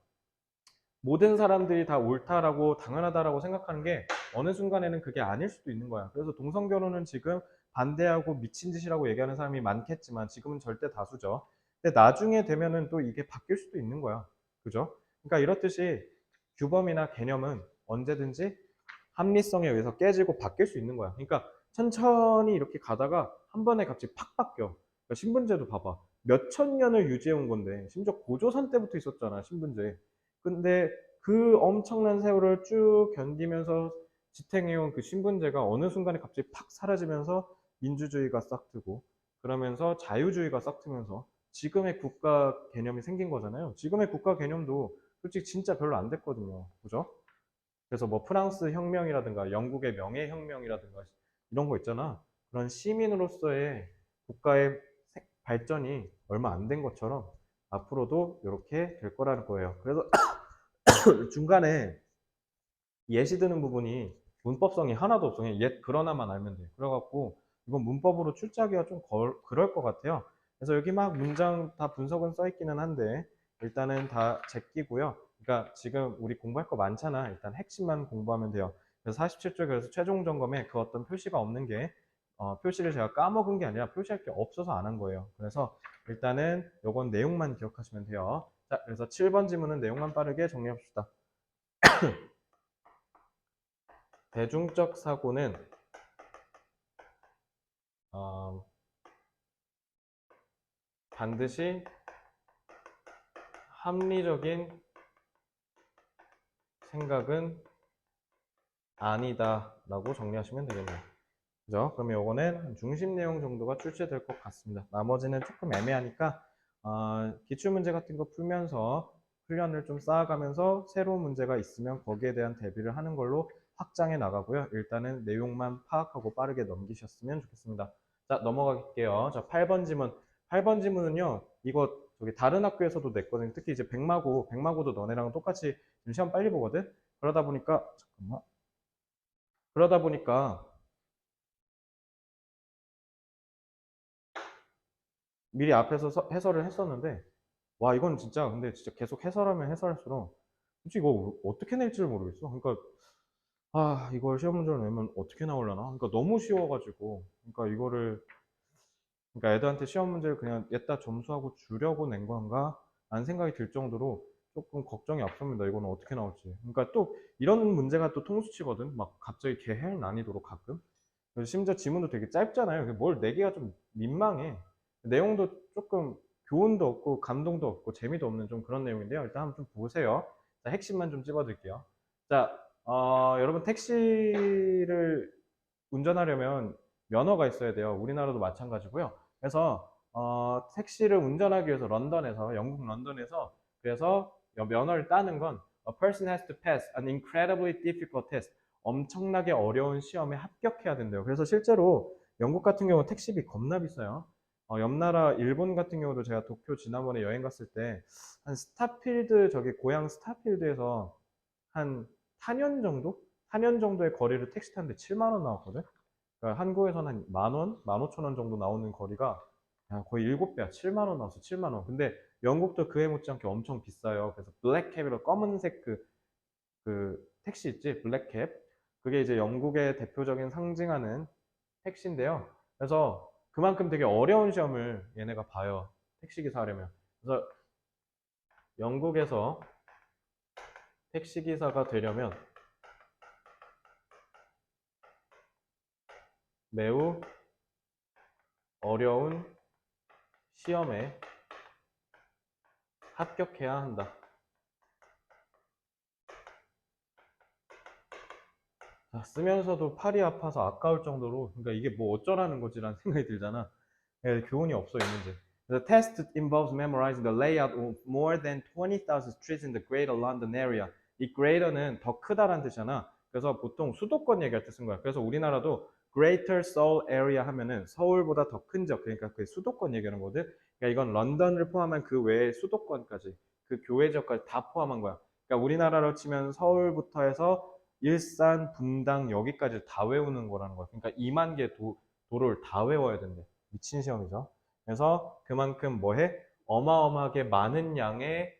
모든 사람들이 다 옳다라고 당연하다라고 생각하는 게 어느 순간에는 그게 아닐 수도 있는 거야. 그래서 동성 결혼은 지금 반대하고 미친 짓이라고 얘기하는 사람이 많겠지만 지금은 절대 다수죠. 근데 나중에 되면은 또 이게 바뀔 수도 있는 거야. 그죠? 그러니까 이렇듯이 규범이나 개념은 언제든지 합리성에 의해서 깨지고 바뀔 수 있는 거야. 그러니까 천천히 이렇게 가다가 한 번에 갑자기 팍 바뀌어. 그러니까 신분제도 봐봐. 몇 천 년을 유지해 온 건데 심지어 고조선 때부터 있었잖아, 신분제. 근데 그 엄청난 세월을 쭉 견디면서 지탱해온 그 신분제가 어느 순간에 갑자기 팍 사라지면서 민주주의가 싹 트고 그러면서 자유주의가 싹 트면서 지금의 국가 개념이 생긴 거잖아요. 지금의 국가 개념도 솔직히 진짜 별로 안 됐거든요. 그죠? 그래서 뭐 프랑스 혁명이라든가 영국의 명예혁명이라든가 이런 거 있잖아. 그런 시민으로서의 국가의 발전이 얼마 안 된 것처럼 앞으로도 이렇게 될 거라는 거예요. 그래서 중간에 예시 드는 부분이 문법성이 하나도 없어. 그냥 옛 그러나만 알면 돼. 그래갖고 이건 문법으로 출제하기가 좀 그럴 것 같아요. 그래서 여기 막 문장 다 분석은 써 있기는 한데 일단은 다 제끼고요. 그러니까 지금 우리 공부할 거 많잖아. 일단 핵심만 공부하면 돼요. 그래서 47조 그래서 최종 점검에 그 어떤 표시가 없는 게 표시를 제가 까먹은 게 아니라 표시할 게 없어서 안 한 거예요. 그래서 일단은 요건 내용만 기억하시면 돼요. 자, 그래서 7번 지문은 내용만 빠르게 정리합시다. 대중적 사고는 어, 반드시 합리적인 생각은 아니다 라고 정리하시면 되겠네요. 그죠? 그러면 요거는 중심 내용 정도가 출제될 것 같습니다. 나머지는 조금 애매하니까 기출문제 같은 거 풀면서 훈련을 좀 쌓아가면서 새로운 문제가 있으면 거기에 대한 대비를 하는 걸로 확장해 나가고요. 일단은 내용만 파악하고 빠르게 넘기셨으면 좋겠습니다. 자, 넘어갈게요. 자, 8번 지문. 8번 지문은요, 이거 저기 다른 학교에서도 냈거든요. 특히 이제 백마고도 너네랑 똑같이 지금 시험 빨리 보거든? 그러다 보니까, 잠깐만. 그러다 보니까 미리 앞에서 해설을 했었는데, 와, 이건 진짜, 근데 진짜 계속 해설하면 해설할수록, 솔직히 이거 어떻게 낼지를 모르겠어. 그러니까, 이걸 시험 문제로 내면 어떻게 나오려나? 그러니까 너무 쉬워가지고, 그러니까 이거를, 그러니까 애들한테 시험 문제를 그냥 냈다 점수하고 주려고 낸 건가? 라는 생각이 들 정도로 조금 걱정이 앞섭니다. 이거는 어떻게 나올지. 그러니까 또 이런 문제가 또 통수치거든. 막 갑자기 개헬 난이도로 가끔. 그래서 심지어 지문도 되게 짧잖아요. 뭘 내기가 좀 민망해. 내용도 조금 교훈도 없고 감동도 없고 재미도 없는 좀 그런 내용인데요. 일단 한번 좀 보세요. 자, 핵심만 좀 찝어드릴게요. 자, 여러분 택시를 운전하려면 면허가 있어야 돼요. 우리나라도 마찬가지고요. 그래서 택시를 운전하기 위해서 런던에서 영국 런던에서 그래서 면허를 따는 건 A person has to pass an incredibly difficult test. 엄청나게 어려운 시험에 합격해야 된대요. 그래서 실제로 영국 같은 경우 택시비 겁나 비싸요. 옆 나라 일본 같은 경우도 제가 도쿄 지난번에 여행 갔을 때 한 스타필드 저기 고향 스타필드에서 한 4년 정도? 4년 정도의 거리를 택시 타는데 7만 원 나왔거든. 그러니까 한국에서는 한 만 원, 15,000원 정도 나오는 거리가 야, 거의 7배야. 7만 원 나왔어. 7만 원. 근데 영국도 그에 못지않게 엄청 비싸요. 그래서 블랙캡이라 검은색 그 택시 있지? 블랙캡. 그게 이제 영국의 대표적인 상징하는 택시인데요. 그래서 그만큼 되게 어려운 시험을 얘네가 봐요. 택시기사 하려면. 그래서 영국에서 택시기사가 되려면 매우 어려운 시험에 합격해야 한다. 쓰면서도 팔이 아파서 아까울 정도로, 그러니까 이게 뭐 어쩌라는 거지라는 생각이 들잖아. 예, 교훈이 없어 있는지. The test involves memorizing the layout of more than 20,000 streets in the Greater London area. 이 greater는 더 크다라는 뜻이잖아. 그래서 보통 수도권 얘기할 때 쓴 거야. 그래서 우리나라도 Greater Seoul Area 하면은 서울보다 더 큰 지역, 그러니까 그 수도권 얘기하는 거거든. 그러니까 이건 런던을 포함한 그 외의 수도권까지, 그 교외 지역까지 다 포함한 거야. 그러니까 우리나라로 치면 서울부터 해서 일산, 분당 여기까지 다 외우는 거라는 거야. 그러니까 2만 개 도로를 다 외워야 된대. 미친 시험이죠. 그래서 그만큼 뭐해? 어마어마하게 많은 양의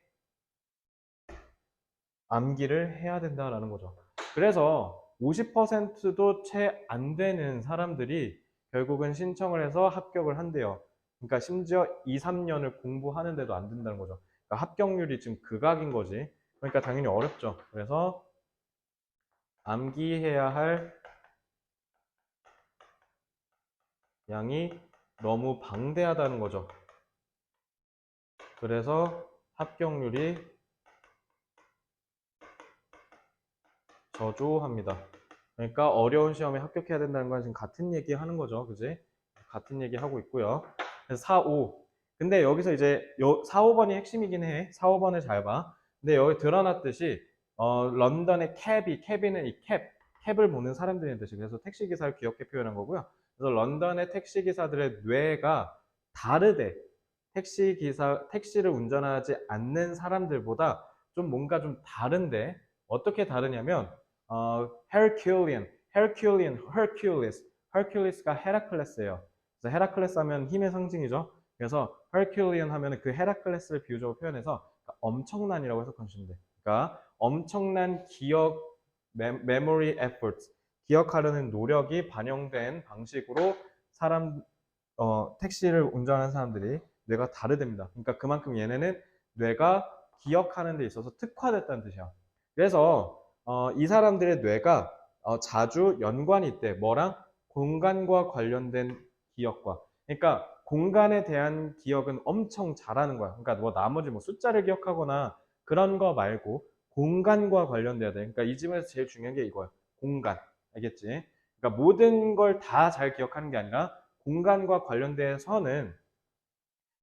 암기를 해야 된다라는 거죠. 그래서 50%도 채 안 되는 사람들이 결국은 신청을 해서 합격을 한대요. 그러니까 심지어 2, 3년을 공부하는데도 안 된다는 거죠. 그러니까 합격률이 지금 극악인 거지. 그러니까 당연히 어렵죠. 그래서 암기해야 할 양이 너무 방대하다는 거죠. 그래서 합격률이 저조합니다. 그러니까 어려운 시험에 합격해야 된다는 건 지금 같은 얘기 하는 거죠. 그지? 같은 얘기 하고 있고요. 그래서 4, 5. 근데 여기서 이제 4, 5번이 핵심이긴 해. 4, 5번을 잘 봐. 근데 여기 드러났듯이 런던의 캐비는 이 캡을 보는 사람들의 뜻이 그래서 택시기사를 귀엽게 표현한 거고요. 그래서 런던의 택시기사들의 뇌가 다르대. 택시를 운전하지 않는 사람들보다 좀 뭔가 좀 다른데 어떻게 다르냐면 Hercules가 헤라클레스예요. 그래서 헤라클레스 하면 힘의 상징이죠. 그래서 Herculean 하면 그 헤라클레스를 비유적으로 표현해서 엄청난이라고 해석하시면 돼. 그러니까 엄청난 기억, memory efforts, 기억하려는 노력이 반영된 방식으로 택시를 운전하는 사람들이 뇌가 다르답니다. 그러니까 그만큼 얘네는 뇌가 기억하는 데 있어서 특화됐다는 뜻이야. 그래서 이 사람들의 뇌가 자주 연관이 있대. 뭐랑? 공간과 관련된 기억과. 그러니까 공간에 대한 기억은 엄청 잘하는 거야. 그러니까 뭐 나머지 뭐 숫자를 기억하거나 그런 거 말고 공간과 관련돼야 돼. 그러니까 이 집에서 제일 중요한 게 이거야. 공간. 알겠지? 그러니까 모든 걸 다 잘 기억하는 게 아니라 공간과 관련돼서는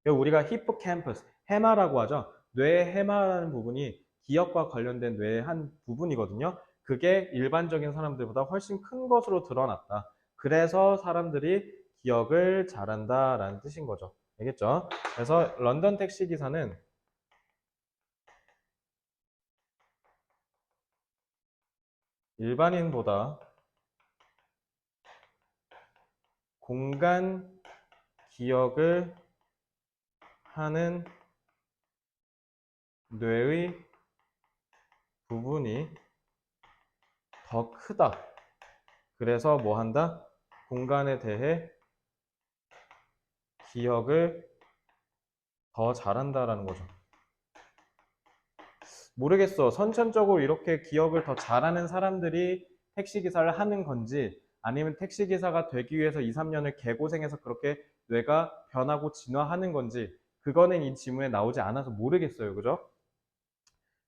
우리가 히포캠퍼스, 해마라고 하죠. 뇌의 해마라는 부분이 기억과 관련된 뇌의 한 부분이거든요. 그게 일반적인 사람들보다 훨씬 큰 것으로 드러났다. 그래서 사람들이 기억을 잘한다라는 뜻인 거죠. 알겠죠? 그래서 런던 택시 기사는 일반인보다 공간 기억을 하는 뇌의 부분이 더 크다. 그래서 뭐 한다? 공간에 대해 기억을 더 잘한다라는 거죠. 모르겠어. 선천적으로 이렇게 기억을 더 잘하는 사람들이 택시기사를 하는 건지 아니면 택시기사가 되기 위해서 2, 3년을 개고생해서 그렇게 뇌가 변하고 진화하는 건지 그거는 이 지문에 나오지 않아서 모르겠어요. 그죠?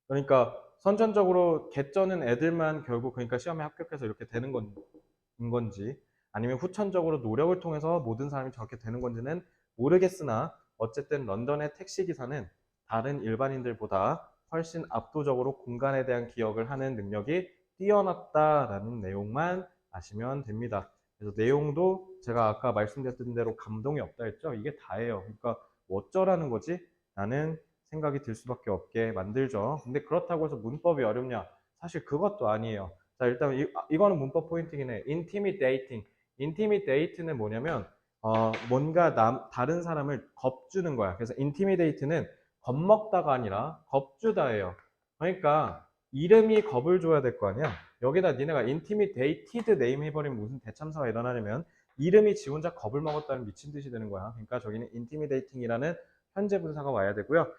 그러니까 선천적으로 개쩌는 애들만 결국 그러니까 시험에 합격해서 이렇게 되는 건지 아니면 후천적으로 노력을 통해서 모든 사람이 저렇게 되는 건지는 모르겠으나 어쨌든 런던의 택시기사는 다른 일반인들보다 훨씬 압도적으로 공간에 대한 기억을 하는 능력이 뛰어났다라는 내용만 아시면 됩니다. 그래서 내용도 제가 아까 말씀드렸던 대로 감동이 없다 했죠. 이게 다예요. 그러니까 뭐 어쩌라는 거지? 라는 생각이 들 수밖에 없게 만들죠. 근데 그렇다고 해서 문법이 어렵냐? 사실 그것도 아니에요. 자, 일단 이거는 문법 포인트긴 해. intimidating. intimidate는 뭐냐면 뭔가 다른 사람을 겁주는 거야. 그래서 intimidate는 겁먹다가 아니라 겁주다예요. 그러니까 이름이 겁을 줘야 될 거 아니야. 여기다 니네가 intimidated name 해버리면 무슨 대참사가 일어나냐면 이름이 지 혼자 겁을 먹었다는 미친 듯이 되는 거야. 그러니까 저기는 intimidating이라는 현재 분사가 와야 되고요.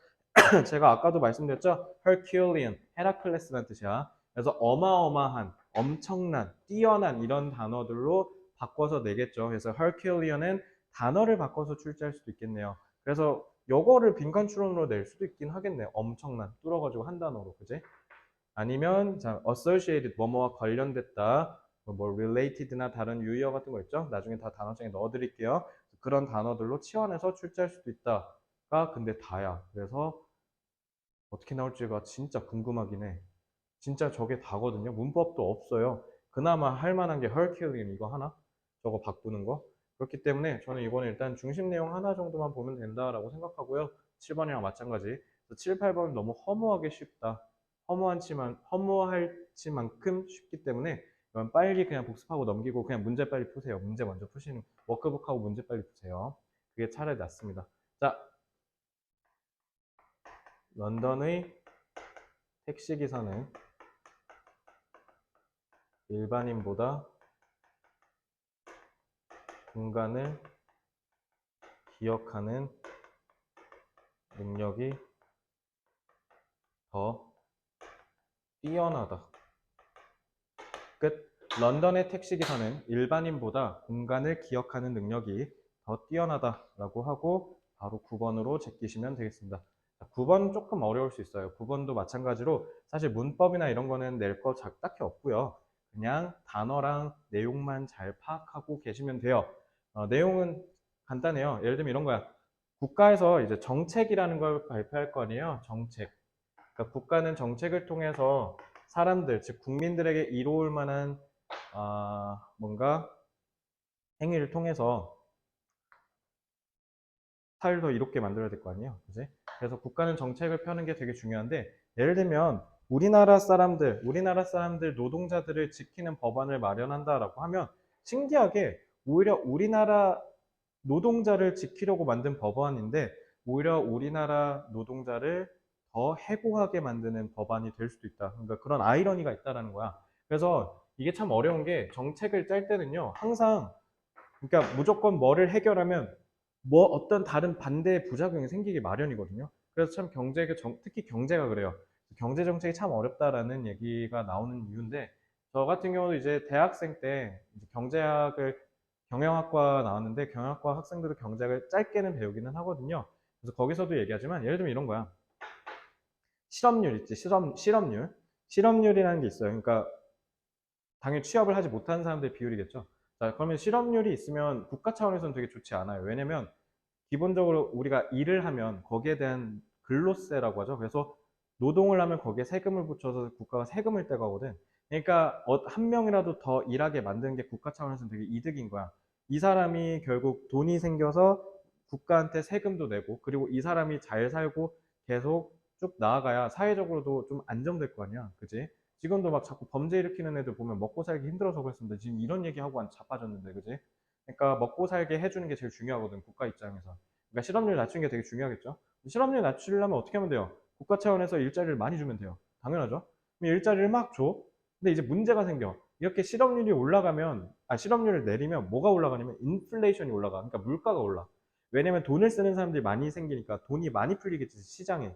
제가 아까도 말씀드렸죠. Herculean, 헤라클레스라는 뜻이야. 그래서 어마어마한, 엄청난, 뛰어난 이런 단어들로 바꿔서 내겠죠. 그래서 Herculean은 단어를 바꿔서 출제할 수도 있겠네요. 그래서 요거를 빈칸 추론으로 낼 수도 있긴 하겠네요. 엄청난, 뚫어가지고 한 단어로, 그지? 아니면 자, associated, 뭐뭐와 관련됐다. 뭐 related나 다른 유의어 같은 거 있죠? 나중에 다 단어장에 넣어드릴게요. 그런 단어들로 치환해서 출제할 수도 있다가 근데 다야. 그래서 어떻게 나올지가 진짜 궁금하긴 해. 진짜 저게 다거든요. 문법도 없어요. 그나마 할 만한 게 헐큐린 이거 하나? 저거 바꾸는 거? 그렇기 때문에 저는 이거는 일단 중심 내용 하나 정도만 보면 된다라고 생각하고요. 7번이랑 마찬가지. 7, 8번은 너무 허무하게 쉽다. 허무할지만큼 쉽기 때문에 이건 빨리 그냥 복습하고 넘기고 그냥 문제 빨리 푸세요. 문제 먼저 푸시는 워크북하고 문제 빨리 푸세요. 그게 차라리 낫습니다. 자, 런던의 택시기사는 일반인보다 공간을 기억하는 능력이 더 뛰어나다. 끝. 런던의 택시기사는 일반인보다 공간을 기억하는 능력이 더 뛰어나다라고 하고 바로 9번으로 제끼시면 되겠습니다. 9번 조금 어려울 수 있어요. 9번도 마찬가지로 사실 문법이나 이런 거는 낼 거 딱히 없고요. 그냥 단어랑 내용만 잘 파악하고 계시면 돼요. 내용은 간단해요. 예를 들면 이런 거야. 국가에서 이제 정책이라는 걸 발표할 거 아니에요. 정책. 그러니까 국가는 정책을 통해서 사람들, 즉 국민들에게 이로울 만한 뭔가 행위를 통해서 사회를 더 이롭게 만들어야 될 거 아니에요. 그지? 그래서 국가는 정책을 펴는 게 되게 중요한데 예를 들면 우리나라 사람들 노동자들을 지키는 법안을 마련한다라고 하면 신기하게 오히려 우리나라 노동자를 지키려고 만든 법안인데 오히려 우리나라 노동자를 더 해고하게 만드는 법안이 될 수도 있다. 그러니까 그런 아이러니가 있다라는 거야. 그래서 이게 참 어려운 게 정책을 짤 때는요. 항상 그러니까 무조건 뭐를 해결하면 뭐 어떤 다른 반대의 부작용이 생기기 마련이거든요. 그래서 참 특히 경제가 그래요. 경제 정책이 참 어렵다라는 얘기가 나오는 이유인데 저 같은 경우도 이제 대학생 때 이제 경영학과 나왔는데 경영학과 학생들도 경제학을 짧게는 배우기는 하거든요. 그래서 거기서도 얘기하지만 예를 들면 이런 거야. 실업률 있지, 실업률. 실업률이라는 게 있어요. 그러니까 당연히 취업을 하지 못하는 사람들의 비율이겠죠. 자, 그러면 실업률이 있으면 국가 차원에서는 되게 좋지 않아요. 왜냐면 기본적으로 우리가 일을 하면 거기에 대한 근로세라고 하죠. 그래서 노동을 하면 거기에 세금을 붙여서 국가가 세금을 떼가거든. 그러니까 한 명이라도 더 일하게 만드는 게 국가 차원에서는 되게 이득인 거야. 이 사람이 결국 돈이 생겨서 국가한테 세금도 내고 그리고 이 사람이 잘 살고 계속 쭉 나아가야 사회적으로도 좀 안정될 거 아니야. 그지? 지금도 막 자꾸 범죄 일으키는 애들 보면 먹고 살기 힘들어서 그랬습니다. 지금 이런 얘기하고 자빠졌는데, 그지? 그러니까 먹고 살게 해주는 게 제일 중요하거든, 국가 입장에서. 그러니까 실업률 낮추는 게 되게 중요하겠죠. 실업률 낮추려면 어떻게 하면 돼요? 국가 차원에서 일자리를 많이 주면 돼요. 당연하죠. 그럼 일자리를 막 줘. 근데 이제 문제가 생겨. 이렇게 실업률을 내리면 뭐가 올라가냐면 인플레이션이 올라가. 그러니까 물가가 올라. 왜냐면 돈을 쓰는 사람들이 많이 생기니까 돈이 많이 풀리겠지, 시장에.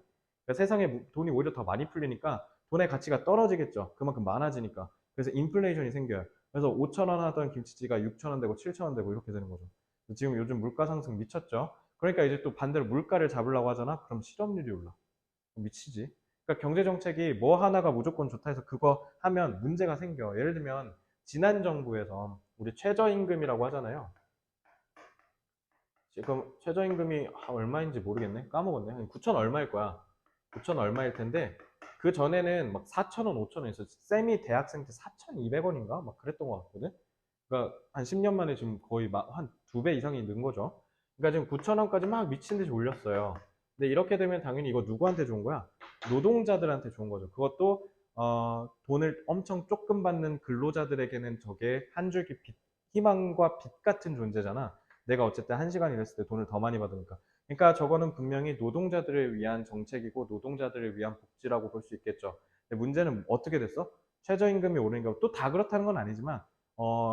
그러니까 세상에 돈이 오히려 더 많이 풀리니까 돈의 가치가 떨어지겠죠. 그만큼 많아지니까. 그래서 인플레이션이 생겨요. 그래서 5천 원 하던 김치찌가 6천 원 되고 7천 원 되고 이렇게 되는 거죠. 지금 요즘 물가 상승 미쳤죠. 그러니까 이제 또 반대로 물가를 잡으려고 하잖아. 그럼 실업률이 올라. 미치지. 그러니까 경제 정책이 뭐 하나가 무조건 좋다 해서 그거 하면 문제가 생겨. 예를 들면 지난 정부에서 우리 최저임금이라고 하잖아요. 지금 최저임금이 얼마인지 모르겠네. 까먹었네. 9천 얼마일 거야. 9천 얼마일 텐데 그 전에는 막 4천 원, 5천 원 있어. 쌤이 대학생 때 4,200원인가? 막 그랬던 것 같거든. 그러니까 한 10년 만에 지금 거의 한 2배 이상이 는 거죠. 그러니까 지금 9천 원까지 막 미친 듯이 올렸어요. 근데 이렇게 되면 당연히 이거 누구한테 좋은 거야? 노동자들한테 좋은 거죠. 그것도 돈을 엄청 조금 받는 근로자들에게는 저게 한 줄기 빛, 희망과 빛 같은 존재잖아. 내가 어쨌든 1시간 일했을 때 돈을 더 많이 받으니까. 그러니까 저거는 분명히 노동자들을 위한 정책이고 노동자들을 위한 복지라고 볼 수 있겠죠. 근데 문제는 어떻게 됐어? 최저임금이 오르니까 또 다 그렇다는 건 아니지만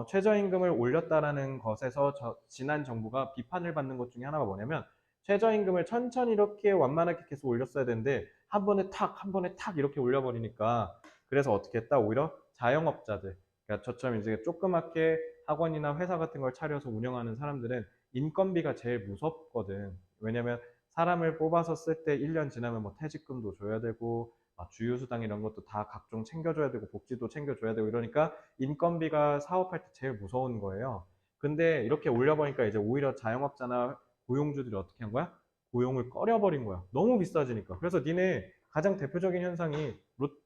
최저임금을 올렸다라는 것에서 지난 정부가 비판을 받는 것 중에 하나가 뭐냐면 최저임금을 천천히 이렇게 완만하게 계속 올렸어야 되는데 한 번에 탁, 한 번에 탁 이렇게 올려버리니까 그래서 어떻게 했다? 오히려 자영업자들, 그러니까 저처럼 이제 조그맣게 학원이나 회사 같은 걸 차려서 운영하는 사람들은 인건비가 제일 무섭거든. 왜냐면 사람을 뽑아서 쓸 때 1년 지나면 뭐 퇴직금도 줘야 되고 주휴수당 이런 것도 다 각종 챙겨줘야 되고 복지도 챙겨줘야 되고 이러니까 인건비가 사업할 때 제일 무서운 거예요. 근데 이렇게 올려보니까 이제 오히려 자영업자나 고용주들이 어떻게 한 거야? 고용을 꺼려버린 거야. 너무 비싸지니까. 그래서 니네 가장 대표적인 현상이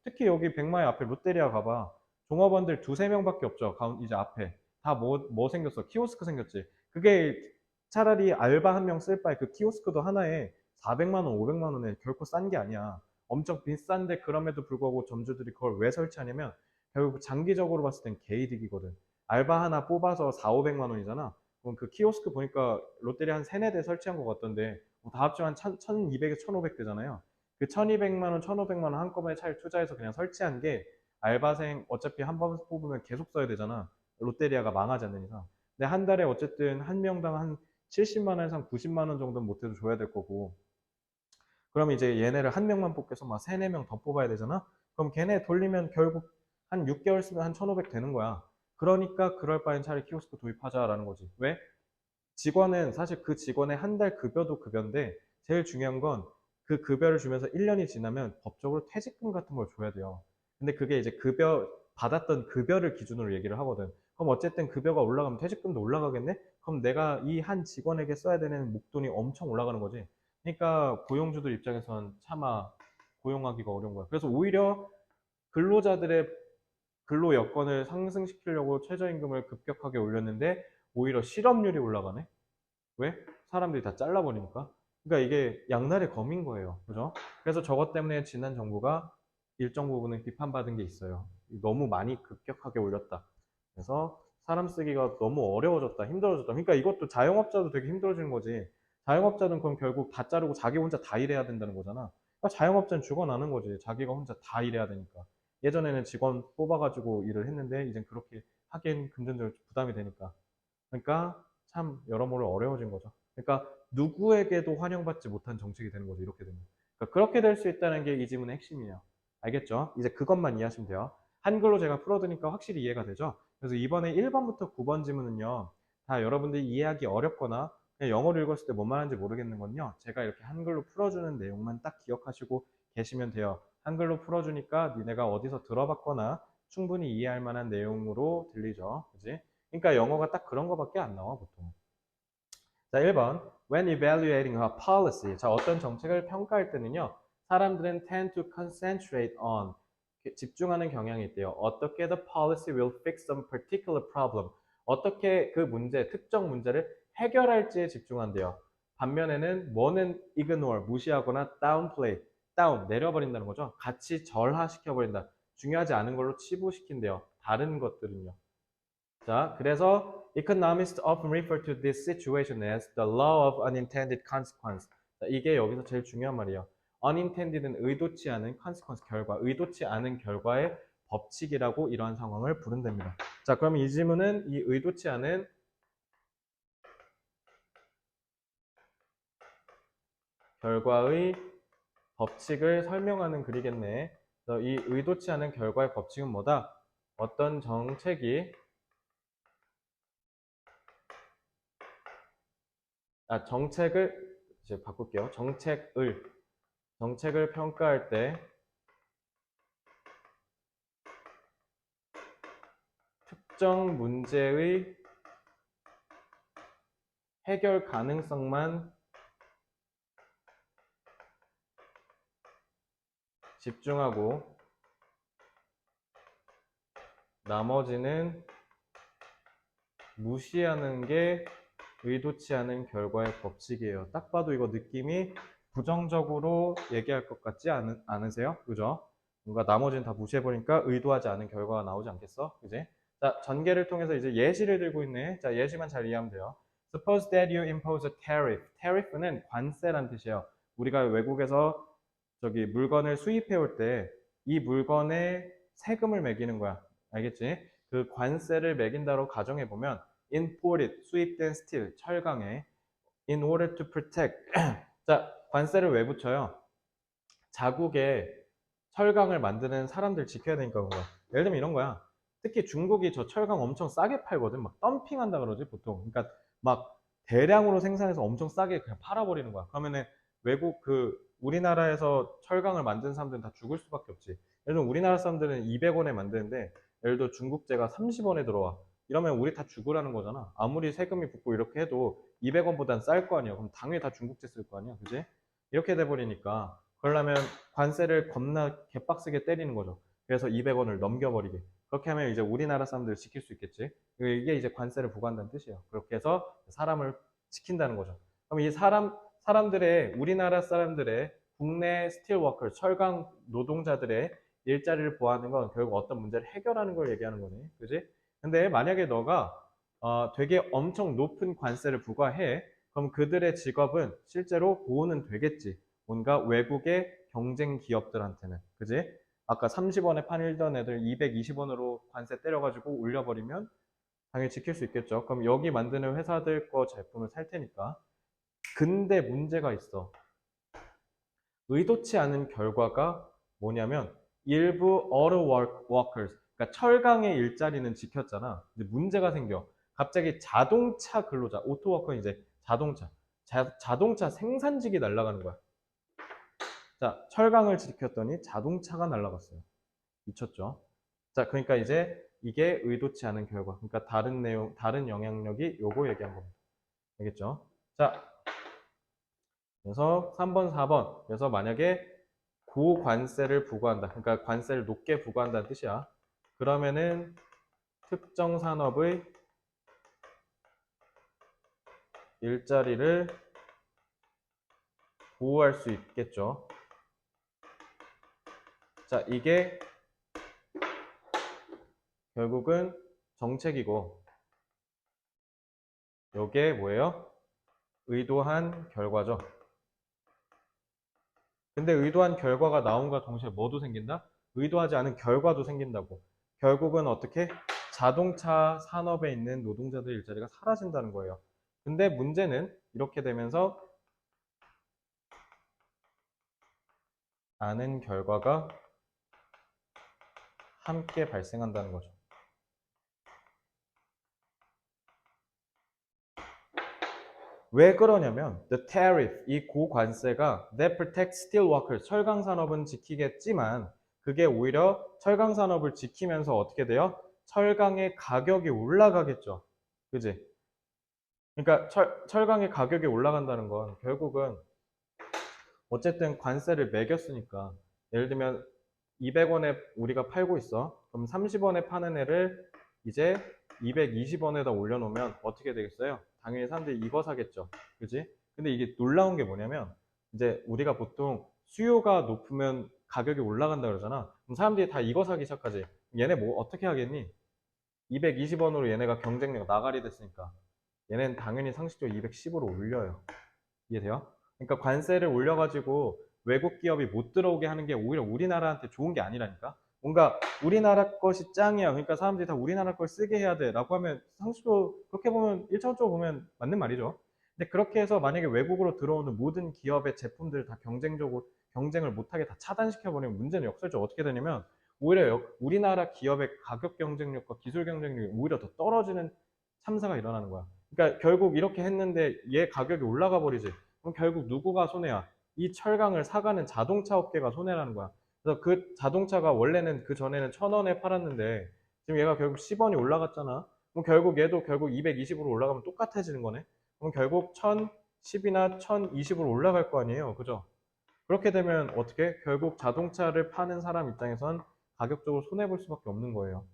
특히 여기 백마의 앞에 롯데리아 가봐. 종업원들 두세 명밖에 없죠. 이제 앞에. 다 뭐 생겼어? 키오스크 생겼지. 그게 차라리 알바 한 명 쓸 바에 그 키오스크도 하나에 400만 원, 500만 원에 결코 싼 게 아니야. 엄청 비싼데 그럼에도 불구하고 점주들이 그걸 왜 설치하냐면 결국 장기적으로 봤을 땐 개이득이거든. 알바 하나 뽑아서 4, 500만 원이잖아. 그럼 그 키오스크 보니까 롯데리아 한 3, 4대 설치한 것 같던데 다 합치면 1200에서 1500 되잖아요. 그 1200만 원, 1500만 원 한꺼번에 차를 투자해서 그냥 설치한 게 알바생 어차피 한 번 뽑으면 계속 써야 되잖아. 롯데리아가 망하지 않는 이상. 근데 한 달에 어쨌든 한 명당 한 70만 원에서 90만 원 정도는 못해도 줘야 될 거고. 그럼 이제 얘네를 한 명만 뽑겠어. 막 3, 4명 더 뽑아야 되잖아? 그럼 걔네 돌리면 결국 한 6개월 쓰면 한 1500 되는 거야. 그러니까 그럴 바엔 차라리 키오스크 도입하자라는 거지. 왜? 직원은 사실 그 직원의 한 달 급여도 급여인데 제일 중요한 건 그 급여를 주면서 1년이 지나면 법적으로 퇴직금 같은 걸 줘야 돼요. 근데 그게 이제 받았던 급여를 기준으로 얘기를 하거든. 그럼 어쨌든 급여가 올라가면 퇴직금도 올라가겠네? 그럼 내가 이 한 직원에게 써야 되는 목돈이 엄청 올라가는 거지. 그러니까 고용주들 입장에선 차마 고용하기가 어려운 거야. 그래서 오히려 근로자들의 근로 여건을 상승시키려고 최저임금을 급격하게 올렸는데 오히려 실업률이 올라가네? 왜? 사람들이 다 잘라버리니까. 그러니까 이게 양날의 검인 거예요. 그죠? 그래서 저것 때문에 지난 정부가 일정 부분은 비판받은 게 있어요. 너무 많이 급격하게 올렸다. 그래서 사람 쓰기가 너무 어려워졌다, 힘들어졌다. 그러니까 이것도 자영업자도 되게 힘들어지는 거지. 자영업자는 그럼 결국 다 자르고 자기 혼자 다 일해야 된다는 거잖아. 그러니까 자영업자는 죽어나는 거지. 자기가 혼자 다 일해야 되니까. 예전에는 직원 뽑아가지고 일을 했는데 이젠 그렇게 하기엔 금전적으로 부담이 되니까. 그러니까 참 여러모로 어려워진 거죠. 그러니까 누구에게도 환영받지 못한 정책이 되는 거죠. 이렇게 되면. 그러니까 그렇게 될 수 있다는 게 이 지문의 핵심이에요. 알겠죠? 이제 그것만 이해하시면 돼요. 한글로 제가 풀어두니까 확실히 이해가 되죠? 그래서 이번에 1번부터 9번 지문은요. 다 여러분들이 이해하기 어렵거나 그냥 영어로 읽었을 때 뭔 말하는지 모르겠는 건요. 제가 이렇게 한글로 풀어주는 내용만 딱 기억하시고 계시면 돼요. 한글로 풀어주니까 니네가 어디서 들어봤거나 충분히 이해할 만한 내용으로 들리죠. 그지? 그러니까 영어가 딱 그런 거밖에 안 나와, 보통. 자, 1번. When evaluating a policy. 자, 어떤 정책을 평가할 때는요. 사람들은 tend to concentrate on. 집중하는 경향이 있대요. 어떻게 the policy will fix some particular problem. 어떻게 그 문제, 특정 문제를 해결할지에 집중한대요. 반면에는 뭐는 ignore, 무시하거나 downplay, down, 내려버린다는 거죠. 같이 절하시켜버린다. 중요하지 않은 걸로 치부시킨대요. 다른 것들은요. 자, 그래서 economists often refer to this situation as the law of unintended consequence. 자, 이게 여기서 제일 중요한 말이에요. unintended는 의도치 않은 consequence, 결과, 의도치 않은 결과의 법칙이라고 이러한 상황을 부른답니다. 자, 그럼 이 지문은 이 의도치 않은 결과의 법칙을 설명하는 글이겠네. 그래서 이 의도치 않은 결과의 법칙은 뭐다? 어떤 정책이 정책을 이제 바꿀게요. 정책을 평가할 때 특정 문제의 해결 가능성만 집중하고 나머지는 무시하는 게 의도치 않은 결과의 법칙이에요. 딱 봐도 이거 느낌이 부정적으로 얘기할 것 같지 않으세요? 그죠? 뭔가 나머지는 다 무시해버리니까 의도하지 않은 결과가 나오지 않겠어? 그지? 자, 전개를 통해서 이제 예시를 들고 있네. 자, 예시만 잘 이해하면 돼요. Suppose that you impose a tariff. tariff는 관세란 뜻이에요. 우리가 외국에서 저기 물건을 수입해 올 때 이 물건에 세금을 매기는 거야. 알겠지? 그 관세를 매긴다고 가정해 보면 imported 수입된 스틸 철강에 in order to protect 자 관세를 왜 붙여요? 자국에 철강을 만드는 사람들 지켜야 되니까 그런 거야. 예를 들면 이런 거야. 특히 중국이 저 철강 엄청 싸게 팔거든. 막 덤핑한다 그러지 보통. 그러니까 막 대량으로 생산해서 엄청 싸게 그냥 팔아버리는 거야. 그러면은 외국 그 우리나라에서 철강을 만드는 사람들은 다 죽을 수밖에 없지. 예를 들면 우리나라 사람들은 200원에 만드는데 예를 들어 중국제가 30원에 들어와. 이러면 우리 다 죽으라는 거잖아. 아무리 세금이 붙고 이렇게 해도 200원보단 쌀 거 아니야. 그럼 당연히 다 중국제 쓸 거 아니야. 그지? 이렇게 돼버리니까 그러려면 관세를 겁나 개빡세게 때리는 거죠. 그래서 200원을 넘겨버리게. 그렇게 하면 이제 우리나라 사람들을 지킬 수 있겠지. 이게 이제 관세를 부과한다는 뜻이에요. 그렇게 해서 사람을 지킨다는 거죠. 그럼 이 사람들의, 우리나라 사람들의 국내 스틸워커, 철강 노동자들의 일자리를 보호하는 건 결국 어떤 문제를 해결하는 걸 얘기하는 거네. 그지? 근데 만약에 너가 되게 엄청 높은 관세를 부과해. 그럼 그들의 직업은 실제로 보호는 되겠지. 뭔가 외국의 경쟁 기업들한테는. 그지? 아까 30원에 팔던 애들 220원으로 관세 때려가지고 올려버리면 당연히 지킬 수 있겠죠. 그럼 여기 만드는 회사들 거 제품을 살 테니까. 근데 문제가 있어. 의도치 않은 결과가 뭐냐면 일부 auto workers, 그러니까 철강의 일자리는 지켰잖아. 근데 문제가 생겨. 갑자기 자동차 근로자, 오토워커는 이제 자동차 생산직이 날아가는 거야. 자, 철강을 지켰더니 자동차가 날아갔어요. 미쳤죠? 자, 그러니까 이제 이게 의도치 않은 결과. 그러니까 다른 내용, 다른 영향력이 요거 얘기한 겁니다. 알겠죠? 자, 그래서 3번, 4번. 그래서 만약에 고관세를 부과한다. 그러니까 관세를 높게 부과한다는 뜻이야. 그러면은 특정 산업의 일자리를 보호할 수 있겠죠. 자, 이게 결국은 정책이고, 요게 뭐예요? 의도한 결과죠. 근데 의도한 결과가 나온과 동시에 뭐도 생긴다? 의도하지 않은 결과도 생긴다고. 결국은 어떻게? 자동차 산업에 있는 노동자들 일자리가 사라진다는 거예요. 근데 문제는 이렇게 되면서 아는 결과가 함께 발생한다는 거죠. 왜 그러냐면 the tariff, 이 고관세가 that protects steel workers, 철강 산업은 지키겠지만 그게 오히려 철강 산업을 지키면서 어떻게 돼요? 철강의 가격이 올라가겠죠. 그지? 그러니까 철강의 가격이 올라간다는 건 결국은 어쨌든 관세를 매겼으니까 예를 들면 200원에 우리가 팔고 있어. 그럼 30원에 파는 애를 이제 220원에다 올려놓으면 어떻게 되겠어요? 당연히 사람들이 이거 사겠죠. 그지? 근데 이게 놀라운 게 뭐냐면 이제 우리가 보통 수요가 높으면 가격이 올라간다 그러잖아. 그럼 사람들이 다 이거 사기 시작하지. 얘네 뭐 어떻게 하겠니? 220원으로 얘네가 경쟁력 나가리 됐으니까 얘네는 당연히 상식적으로 210으로 올려요. 이해돼요? 그러니까 관세를 올려가지고 외국 기업이 못 들어오게 하는 게 오히려 우리나라한테 좋은 게 아니라니까. 뭔가 우리나라 것이 짱이야. 그러니까 사람들이 다 우리나라 걸 쓰게 해야 돼. 라고 하면 상식적으로 그렇게 보면 1차원적으로 보면 맞는 말이죠. 근데 그렇게 해서 만약에 외국으로 들어오는 모든 기업의 제품들을 다 경쟁을 못하게 다 차단시켜버리면 문제는 역설적으로 어떻게 되냐면 오히려 우리나라 기업의 가격 경쟁력과 기술 경쟁력이 오히려 더 떨어지는 참사가 일어나는 거야. 그러니까 결국 이렇게 했는데 얘 가격이 올라가 버리지. 그럼 결국 누구가 손해야? 이 철강을 사가는 자동차 업계가 손해라는 거야. 그래서 그 자동차가 원래는 그 전에는 1,000원에 팔았는데 지금 얘가 결국 10원이 올라갔잖아. 그럼 결국 얘도 결국 220으로 올라가면 똑같아지는 거네. 그럼 결국 1010이나 1020으로 올라갈 거 아니에요. 그죠? 그렇게 되면 어떻게? 결국 자동차를 파는 사람 입장에선 가격적으로 손해볼 수밖에 없는 거예요.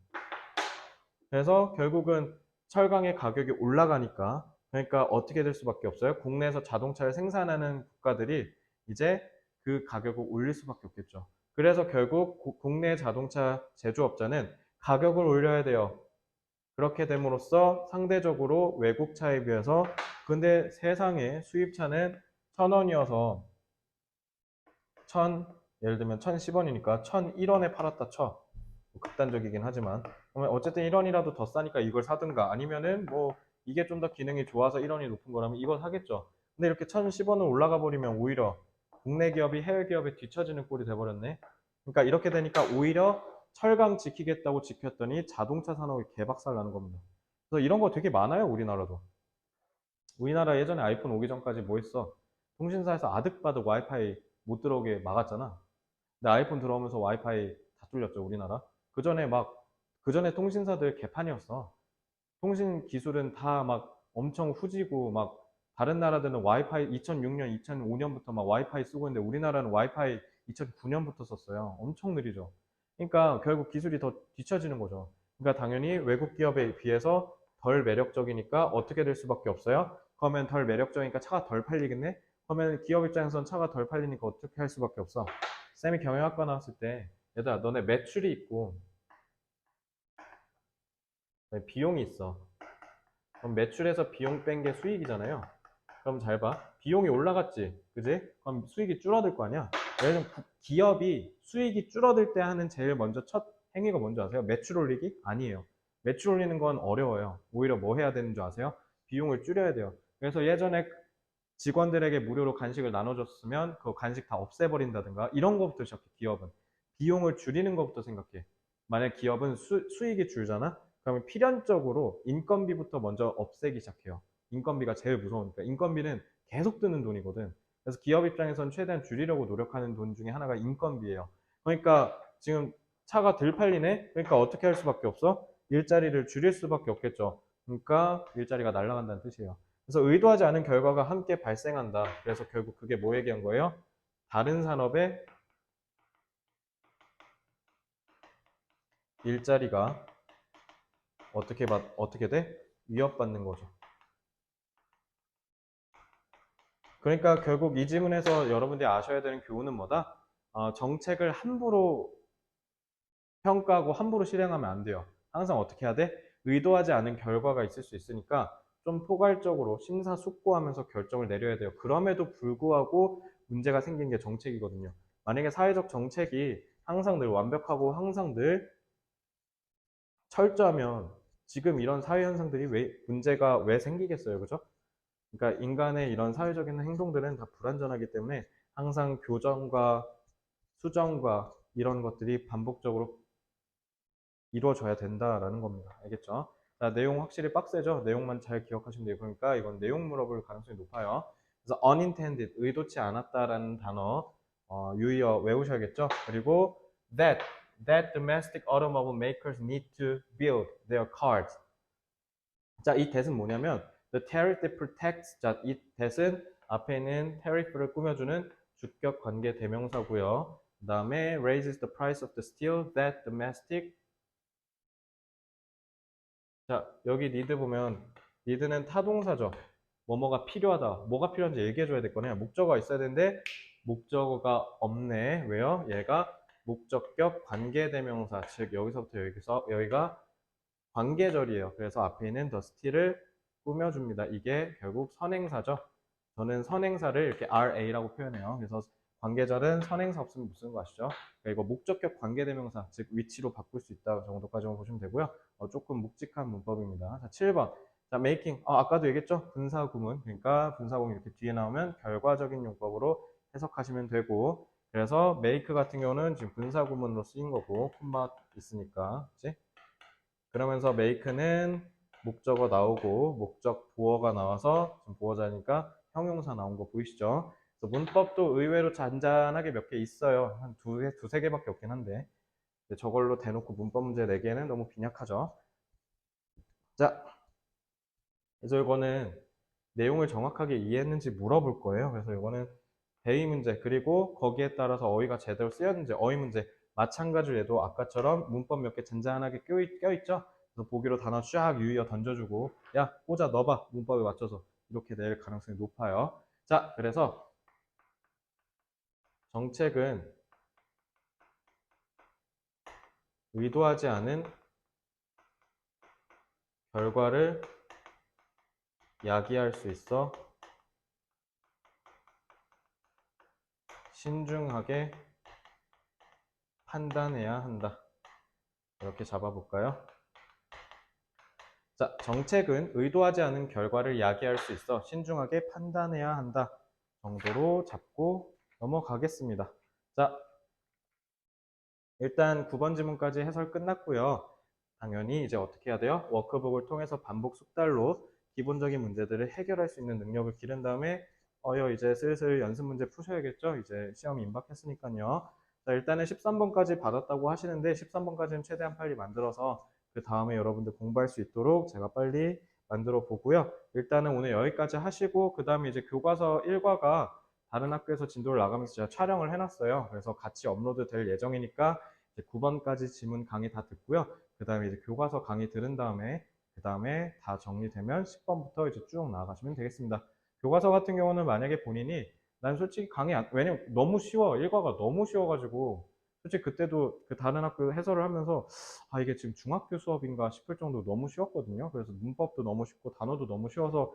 그래서 결국은 철강의 가격이 올라가니까 그러니까 어떻게 될 수밖에 없어요? 국내에서 자동차를 생산하는 국가들이 이제 그 가격을 올릴 수밖에 없겠죠. 그래서 결국 국내 자동차 제조업자는 가격을 올려야 돼요. 그렇게 됨으로써 상대적으로 외국 차에 비해서 근데 세상에 수입차는 1,000원이어서 예를 들면 1,010원이니까 1,001원에 팔았다 쳐. 뭐 극단적이긴 하지만 그러면 어쨌든 1원이라도 더 싸니까 이걸 사든가 아니면은 뭐 이게 좀 더 기능이 좋아서 1원이 높은 거라면 이거 사겠죠. 근데 이렇게 1,010원을 올라가 버리면 오히려 국내 기업이 해외 기업에 뒤처지는 꼴이 돼버렸네. 그러니까 이렇게 되니까 오히려 철강 지키겠다고 지켰더니 자동차 산업이 개박살 나는 겁니다. 그래서 이런 거 되게 많아요, 우리나라도. 우리나라 예전에 아이폰 오기 전까지 뭐 했어? 통신사에서 아득바득 와이파이 못 들어오게 막았잖아. 근데 아이폰 들어오면서 와이파이 다 뚫렸죠, 우리나라. 그전에 통신사들 개판이었어. 통신 기술은 다 막 엄청 후지고 막 다른 나라들은 와이파이 2006년, 2005년부터 막 와이파이 쓰고 있는데 우리나라는 와이파이 2009년부터 썼어요. 엄청 느리죠. 그러니까 결국 기술이 더 뒤처지는 거죠. 그러니까 당연히 외국 기업에 비해서 덜 매력적이니까 어떻게 될 수밖에 없어요? 그러면 덜 매력적이니까 차가 덜 팔리겠네? 그러면 기업 입장에서는 차가 덜 팔리니까 어떻게 할 수밖에 없어? 쌤이 경영학과 나왔을 때 얘들아 너네 매출이 있고 비용이 있어. 그럼 매출에서 비용 뺀 게 수익이잖아요. 그럼 잘 봐. 비용이 올라갔지. 그지? 그럼 수익이 줄어들 거 아니야? 예를 들면 기업이 수익이 줄어들 때 하는 제일 먼저 첫 행위가 뭔지 아세요? 매출 올리기? 아니에요. 매출 올리는 건 어려워요. 오히려 뭐 해야 되는 줄 아세요? 비용을 줄여야 돼요. 그래서 예전에 직원들에게 무료로 간식을 나눠줬으면 그 간식 다 없애버린다든가 이런 것부터 시작해, 기업은. 비용을 줄이는 것부터 생각해. 만약 기업은 수익이 줄잖아? 그러면 필연적으로 인건비부터 먼저 없애기 시작해요. 인건비가 제일 무서우니까. 인건비는 계속 드는 돈이거든. 그래서 기업 입장에선 최대한 줄이려고 노력하는 돈 중에 하나가 인건비예요. 그러니까 지금 차가 덜 팔리네? 그러니까 어떻게 할 수밖에 없어? 일자리를 줄일 수밖에 없겠죠. 그러니까 일자리가 날아간다는 뜻이에요. 그래서 의도하지 않은 결과가 함께 발생한다. 그래서 결국 그게 뭐 얘기한 거예요? 다른 산업의 일자리가 어떻게 돼? 위협받는 거죠. 그러니까 결국 이 지문에서 여러분들이 아셔야 되는 교훈은 뭐다? 정책을 함부로 평가하고 함부로 실행하면 안 돼요. 항상 어떻게 해야 돼? 의도하지 않은 결과가 있을 수 있으니까 좀 포괄적으로 심사숙고하면서 결정을 내려야 돼요. 그럼에도 불구하고 문제가 생긴 게 정책이거든요. 만약에 사회적 정책이 항상 늘 완벽하고 항상 늘 철저하면 지금 이런 사회 현상들이 문제가 왜 생기겠어요? 그죠? 그러니까 인간의 이런 사회적인 행동들은 다 불완전하기 때문에 항상 교정과 수정과 이런 것들이 반복적으로 이루어져야 된다라는 겁니다. 알겠죠? 자, 내용 확실히 빡세죠? 내용만 잘 기억하시면 돼요. 그러니까 이건 내용 물어볼 가능성이 높아요. 그래서 unintended, 의도치 않았다라는 단어 유의어 외우셔야겠죠? 그리고 that domestic automobile makers need to build their cars. 자, 이 that은 뭐냐면 the tariff that protects. 자, 이 that은 앞에 있는 tariff를 꾸며주는 주격 관계 대명사고요. 그 다음에 raises the price of the steel that domestic. 자, 여기 need 보면 need는 타동사죠. 뭐뭐가 필요하다. 뭐가 필요한지 얘기해 줘야 될 거네요. 목적어가 있어야 되는데 목적어가 없네. 왜요? 얘가 목적격 관계대명사. 즉 여기서부터 여기가 관계절이에요. 그래서 앞에 있는 the still을 꾸며줍니다. 이게 결국 선행사죠. 저는 선행사를 이렇게 RA라고 표현해요. 그래서 관계절은 선행사 없으면 못 쓰는 거 아시죠? 그러니까 이거 목적격 관계대명사, 즉 위치로 바꿀 수 있다 정도까지만 보시면 되고요. 조금 묵직한 문법입니다. 자, 7번. 자, making. 아까도 얘기했죠? 분사구문. 그러니까 분사구문 이렇게 뒤에 나오면 결과적인 용법으로 해석하시면 되고, 그래서 make 같은 경우는 지금 분사구문으로 쓰인 거고, 콤마 있으니까, 그치? 그러면서 make는 목적어 나오고, 목적 보어가 나와서, 지금 보어자니까 형용사 나온 거 보이시죠? 그래서 문법도 의외로 잔잔하게 몇 개 있어요. 한 두세 개밖에 없긴 한데. 저걸로 대놓고 문법 문제 내기에는 너무 빈약하죠. 자, 그래서 이거는 내용을 정확하게 이해했는지 물어볼 거예요. 그래서 이거는 대의 문제, 그리고 거기에 따라서 어휘가 제대로 쓰였는지 어휘 문제, 마찬가지로 얘도 아까처럼 문법 몇 개 잔잔하게 껴있죠? 그래서 보기로 단어 쫙 유의어 던져주고, 야, 꽂아 넣어봐. 문법에 맞춰서. 이렇게 낼 가능성이 높아요. 자, 그래서 정책은 의도하지 않은 결과를 야기할 수 있어 신중하게 판단해야 한다. 이렇게 잡아볼까요? 자, 정책은 의도하지 않은 결과를 야기할 수 있어 신중하게 판단해야 한다 정도로 잡고 넘어가겠습니다. 자, 일단 9번 지문까지 해설 끝났고요. 당연히 이제 어떻게 해야 돼요? 워크북을 통해서 반복 숙달로 기본적인 문제들을 해결할 수 있는 능력을 기른 다음에 이제 슬슬 연습 문제 푸셔야겠죠? 이제 시험 임박했으니까요. 자, 일단은 13번까지 받았다고 하시는데 13번까지는 최대한 빨리 만들어서 그 다음에 여러분들 공부할 수 있도록 제가 빨리 만들어 보고요. 일단은 오늘 여기까지 하시고 그 다음에 이제 교과서 1과가 다른 학교에서 진도를 나가면서 제가 촬영을 해놨어요. 그래서 같이 업로드 될 예정이니까 9번까지 지문 강의 다 듣고요. 그 다음에 이제 교과서 강의 들은 다음에 그 다음에 다 정리되면 10번부터 이제 쭉 나가시면 되겠습니다. 교과서 같은 경우는 만약에 본인이 난 솔직히 강의 왜냐면 너무 쉬워. 1과가 너무 쉬워가지고 솔직히 그때도 그 다른 학교 해설을 하면서 이게 지금 중학교 수업인가 싶을 정도로 너무 쉬웠거든요. 그래서 문법도 너무 쉽고 단어도 너무 쉬워서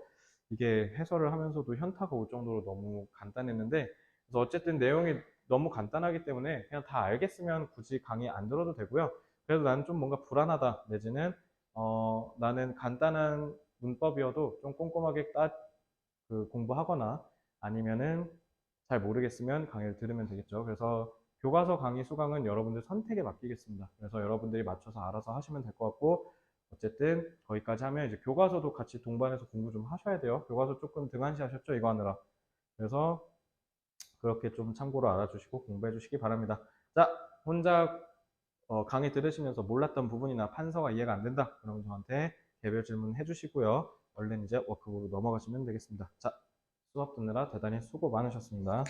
이게 해설을 하면서도 현타가 올 정도로 너무 간단했는데 그래서 어쨌든 내용이 너무 간단하기 때문에 그냥 다 알겠으면 굳이 강의 안 들어도 되고요. 그래도 나는 좀 뭔가 불안하다 내지는 나는 간단한 문법이어도 좀 꼼꼼하게 공부하거나 아니면은 잘 모르겠으면 강의를 들으면 되겠죠. 그래서 교과서 강의 수강은 여러분들 선택에 맡기겠습니다. 그래서 여러분들이 맞춰서 알아서 하시면 될 것 같고 어쨌든 거기까지 하면 이제 교과서도 같이 동반해서 공부 좀 하셔야 돼요. 교과서 조금 등한시 하셨죠? 이거 하느라. 그래서 그렇게 좀 참고로 알아주시고 공부해 주시기 바랍니다. 자, 혼자 강의 들으시면서 몰랐던 부분이나 판서가 이해가 안 된다. 그러면 저한테 개별 질문 해주시고요. 얼른 이제 워크북으로 넘어가시면 되겠습니다. 자, 수업 듣느라 대단히 수고 많으셨습니다.